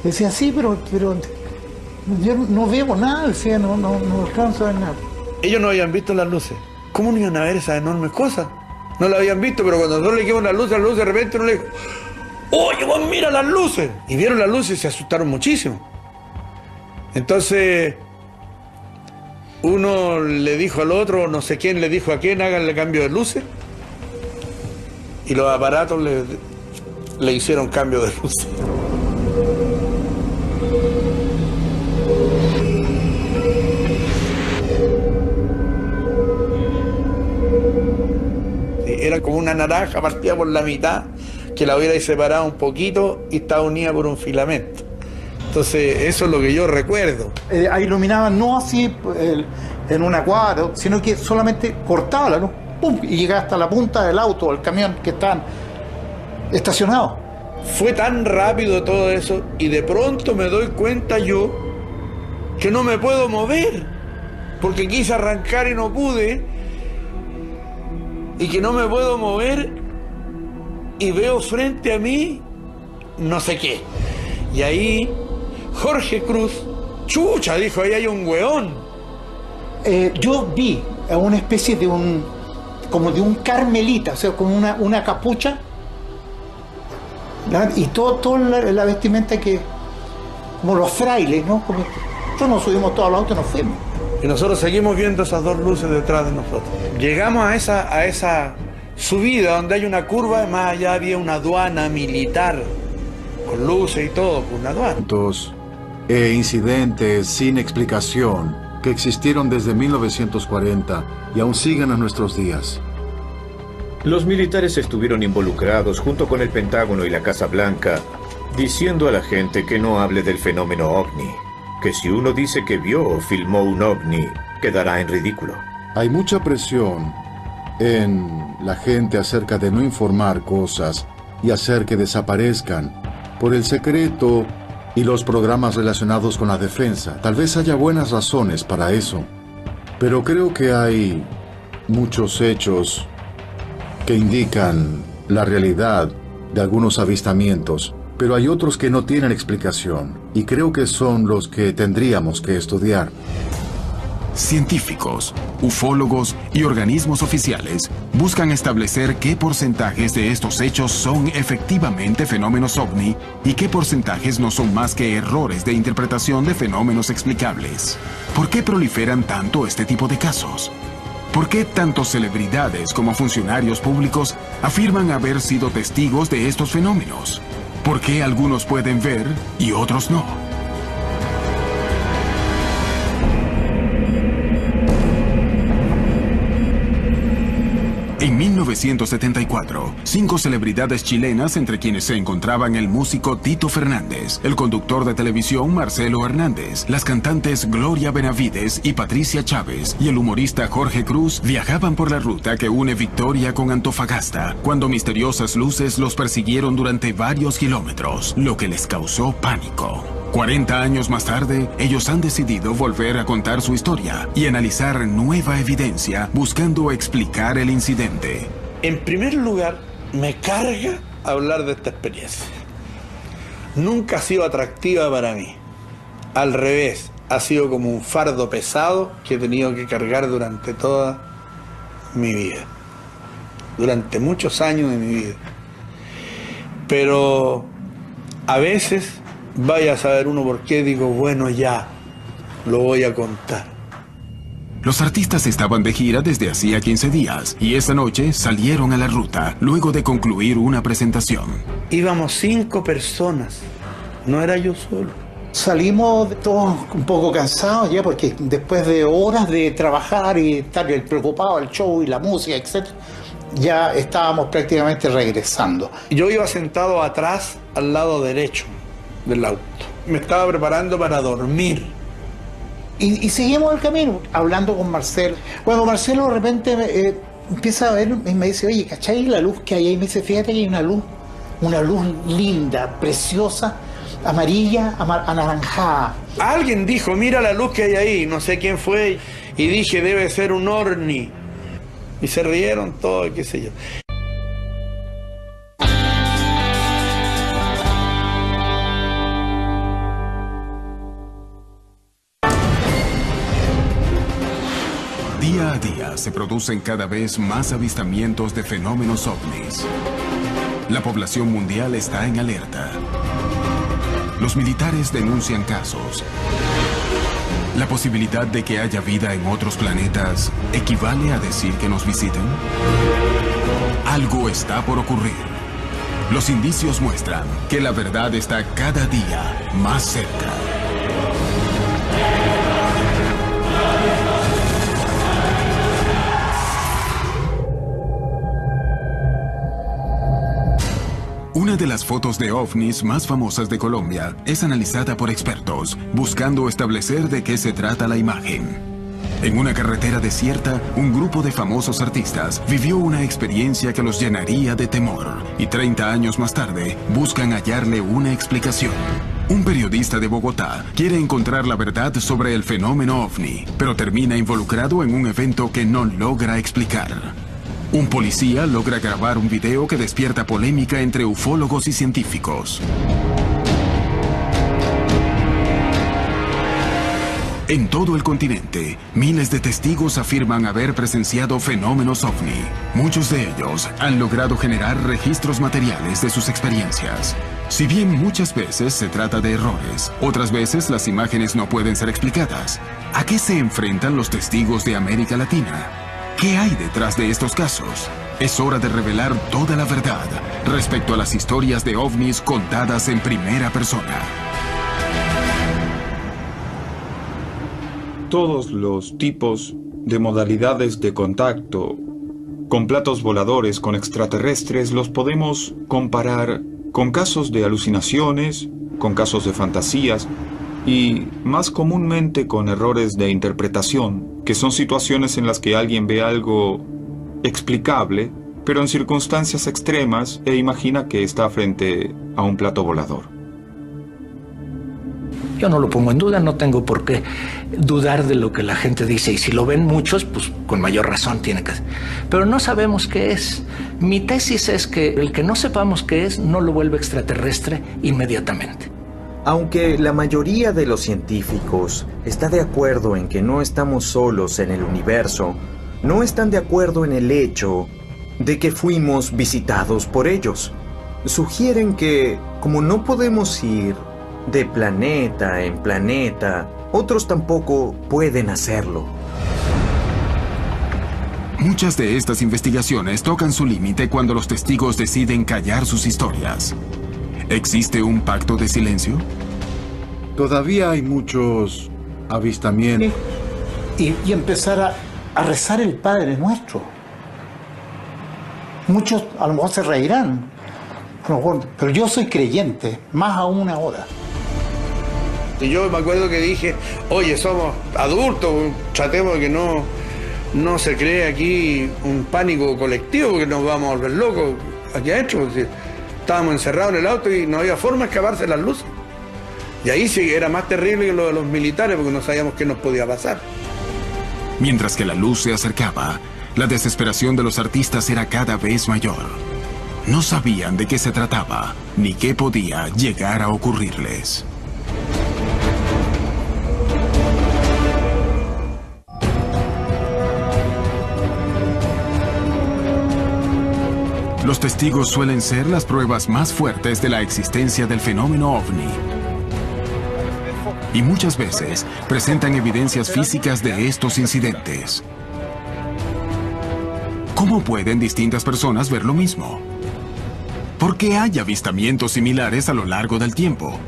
decía, sí, pero yo no veo nada, decía, no alcanzo a ver nada.
Ellos no habían visto las luces. ¿Cómo no iban a ver esas enormes cosas? No las habían visto, pero cuando nosotros le dijimos las luces, de repente uno le dijo, oye, vos mira las luces. Y vieron las luces y se asustaron muchísimo. Entonces, uno le dijo al otro, no sé quién le dijo a quién, háganle cambio de luces. Y los aparatos le hicieron cambio de luces. Era como una naranja partida por la mitad, que la hubiera separado un poquito y estaba unida por un filamento. Entonces, eso es lo que yo recuerdo.
Iluminaban no así en una cuadra, sino que solamente cortaba la luz, ¡pum! Y llegaba hasta la punta del auto o el camión que estaban estacionados.
Fue tan rápido todo eso y de pronto me doy cuenta yo que no me puedo mover, porque quise arrancar y no pude, y que no me puedo mover y veo frente a mí no sé qué. Y ahí Jorge Cruz, chucha, dijo, ahí hay un weón.
Yo vi a una especie de como de un carmelita, o sea, como una capucha, ¿verdad? Y toda la vestimenta como los frailes, ¿no? Como, nosotros nos subimos todos al auto y nos fuimos.
Y nosotros seguimos viendo esas dos luces detrás de nosotros. Llegamos a esa subida donde hay una curva, más allá había una aduana militar, con luces y todo, una aduana.
Incidentes sin explicación que existieron desde 1940 y aún siguen a nuestros días.
Los militares estuvieron involucrados junto con el Pentágono y la Casa Blanca, diciendo a la gente que no hable del fenómeno ovni, que si uno dice que vio o filmó un ovni, quedará en ridículo.
Hay mucha presión en la gente acerca de no informar cosas y hacer que desaparezcan por el secreto y los programas relacionados con la defensa. Tal vez haya buenas razones para eso, pero creo que hay muchos hechos que indican la realidad de algunos avistamientos, pero hay otros que no tienen explicación, y creo que son los que tendríamos que estudiar.
Científicos, ufólogos y organismos oficiales buscan establecer qué porcentajes de estos hechos son efectivamente fenómenos ovni y qué porcentajes no son más que errores de interpretación de fenómenos explicables. ¿Por qué proliferan tanto este tipo de casos? ¿Por qué tanto celebridades como funcionarios públicos afirman haber sido testigos de estos fenómenos? ¿Por qué algunos pueden ver y otros no? En 1974, 5 celebridades chilenas, entre quienes se encontraban el músico Tito Fernández, el conductor de televisión Marcelo Hernández, las cantantes Gloria Benavides y Patricia Chávez y el humorista Jorge Cruz, viajaban por la ruta que une Victoria con Antofagasta, cuando misteriosas luces los persiguieron durante varios kilómetros, lo que les causó pánico. 40 años más tarde, ellos han decidido volver a contar su historia y analizar nueva evidencia buscando explicar el incidente.
En primer lugar, me carga hablar de esta experiencia. Nunca ha sido atractiva para mí. Al revés, ha sido como un fardo pesado que he tenido que cargar durante toda mi vida. Durante muchos años de mi vida. Pero a veces Vaya a saber uno por qué, digo, bueno, ya, lo voy a contar.
Los artistas estaban de gira desde hacía 15 días y esa noche salieron a la ruta luego de concluir una presentación.
Íbamos 5 personas, no era yo solo.
Salimos todos un poco cansados ya porque después de horas de trabajar y estar preocupados del show y la música, etc., ya estábamos prácticamente regresando.
Yo iba sentado atrás, al lado derecho del auto. Me estaba preparando para dormir.
Y seguimos el camino, hablando con Marcelo. Cuando Marcelo de repente empieza a ver y me dice, oye, ¿cachai la luz que hay ahí? Me dice, fíjate que hay una luz linda, preciosa, amarilla, anaranjada.
Alguien dijo, mira la luz que hay ahí, no sé quién fue, y dije, debe ser un ovni. Y se rieron todos, qué sé yo.
Día a día se producen cada vez más avistamientos de fenómenos ovnis. La población mundial está en alerta. Los militares denuncian casos. ¿La posibilidad de que haya vida en otros planetas equivale a decir que nos visiten? Algo está por ocurrir. Los indicios muestran que la verdad está cada día más cerca. Una de las fotos de ovnis más famosas de Colombia es analizada por expertos, buscando establecer de qué se trata la imagen. En una carretera desierta, un grupo de famosos artistas vivió una experiencia que los llenaría de temor, y 30 años más tarde buscan hallarle una explicación. Un periodista de Bogotá quiere encontrar la verdad sobre el fenómeno ovni, pero termina involucrado en un evento que no logra explicar. Un policía logra grabar un video que despierta polémica entre ufólogos y científicos. En todo el continente, miles de testigos afirman haber presenciado fenómenos ovni. Muchos de ellos han logrado generar registros materiales de sus experiencias. Si bien muchas veces se trata de errores, otras veces las imágenes no pueden ser explicadas. ¿A qué se enfrentan los testigos de América Latina? ¿Qué hay detrás de estos casos? Es hora de revelar toda la verdad respecto a las historias de ovnis contadas en primera persona.
Todos los tipos de modalidades de contacto con platos voladores, con extraterrestres, los podemos comparar con casos de alucinaciones, con casos de fantasías y más comúnmente con errores de interpretación, que son situaciones en las que alguien ve algo explicable, pero en circunstancias extremas e imagina que está frente a un plato volador.
Yo no lo pongo en duda, no tengo por qué dudar de lo que la gente dice, y si lo ven muchos, pues con mayor razón tiene que ser. Pero no sabemos qué es. Mi tesis es que el que no sepamos qué es no lo vuelve extraterrestre inmediatamente.
Aunque la mayoría de los científicos está de acuerdo en que no estamos solos en el universo, no están de acuerdo en el hecho de que fuimos visitados por ellos. Sugieren que, como no podemos ir de planeta en planeta, otros tampoco pueden hacerlo.
Muchas de estas investigaciones tocan su límite cuando los testigos deciden callar sus historias. ¿Existe un pacto de silencio?
Todavía hay muchos avistamientos.
Y empezar a rezar el Padre Nuestro. Muchos a lo mejor se reirán, pero yo soy creyente, más aún ahora.
Y yo me acuerdo que dije, oye, somos adultos, tratemos de que no se cree aquí un pánico colectivo, porque nos vamos a volver locos aquí adentro. Estábamos encerrados en el auto y no había forma de escaparse las luces. Y ahí sí era más terrible que lo de los militares, porque no sabíamos qué nos podía pasar.
Mientras que la luz se acercaba, la desesperación de los artistas era cada vez mayor. No sabían de qué se trataba, ni qué podía llegar a ocurrirles. Los testigos suelen ser las pruebas más fuertes de la existencia del fenómeno ovni. y muchas veces presentan evidencias físicas de estos incidentes. ¿Cómo pueden distintas personas ver lo mismo? ¿Por qué hay avistamientos similares a lo largo del tiempo?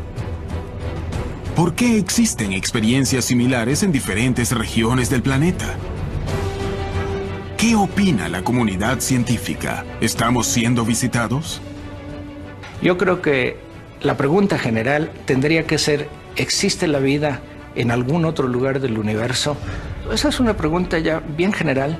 ¿Por qué existen experiencias similares en diferentes regiones del planeta? ¿Qué opina la comunidad científica? ¿Estamos siendo visitados?
Yo creo que la pregunta general tendría que ser, ¿existe la vida en algún otro lugar del universo? Esa es una pregunta ya bien general.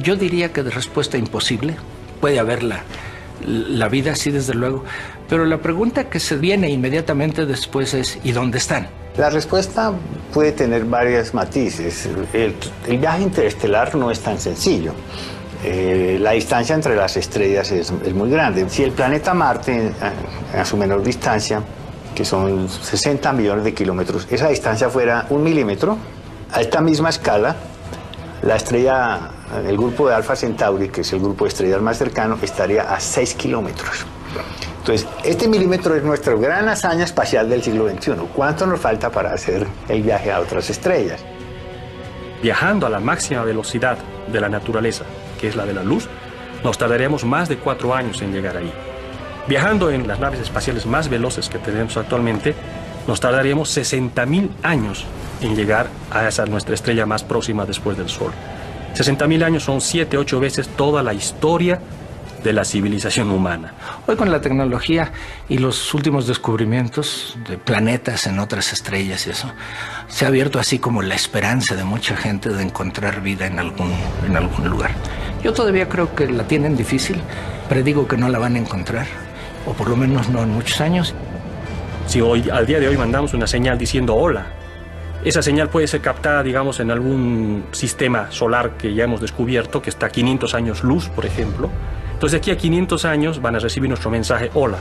Yo diría que de respuesta imposible. Puede haber la vida, sí, desde luego. Pero la pregunta que se viene inmediatamente después es, ¿y dónde están?
La respuesta puede tener varios matices. El viaje interestelar no es tan sencillo. La distancia entre las estrellas es muy grande. Si el planeta Marte, a su menor distancia, que son 60 millones de kilómetros, esa distancia fuera 1 milímetro, a esta misma escala, la estrella, el grupo de Alfa Centauri, que es el grupo de estrellas más cercano, estaría a 6 kilómetros. Entonces, este milímetro es nuestra gran hazaña espacial del siglo XXI. ¿Cuánto nos falta para hacer el viaje a otras estrellas?
Viajando a la máxima velocidad de la naturaleza, que es la de la luz, nos tardaremos más de 4 años en llegar ahí. Viajando en las naves espaciales más veloces que tenemos actualmente, nos tardaríamos 60.000 años en llegar a esa nuestra estrella más próxima después del Sol. 60.000 años son 7, 8 veces toda la historia de la civilización humana.
Hoy con la tecnología y los últimos descubrimientos de planetas en otras estrellas y eso, se ha abierto así como la esperanza de mucha gente de encontrar vida en algún lugar. Yo todavía creo que la tienen difícil, predigo que no la van a encontrar, o por lo menos no en muchos años.
Si hoy, al día de hoy mandamos una señal diciendo hola, esa señal puede ser captada, digamos, en algún sistema solar que ya hemos descubierto, que está a 500 años luz, por ejemplo. Entonces, de aquí a 500 años van a recibir nuestro mensaje hola.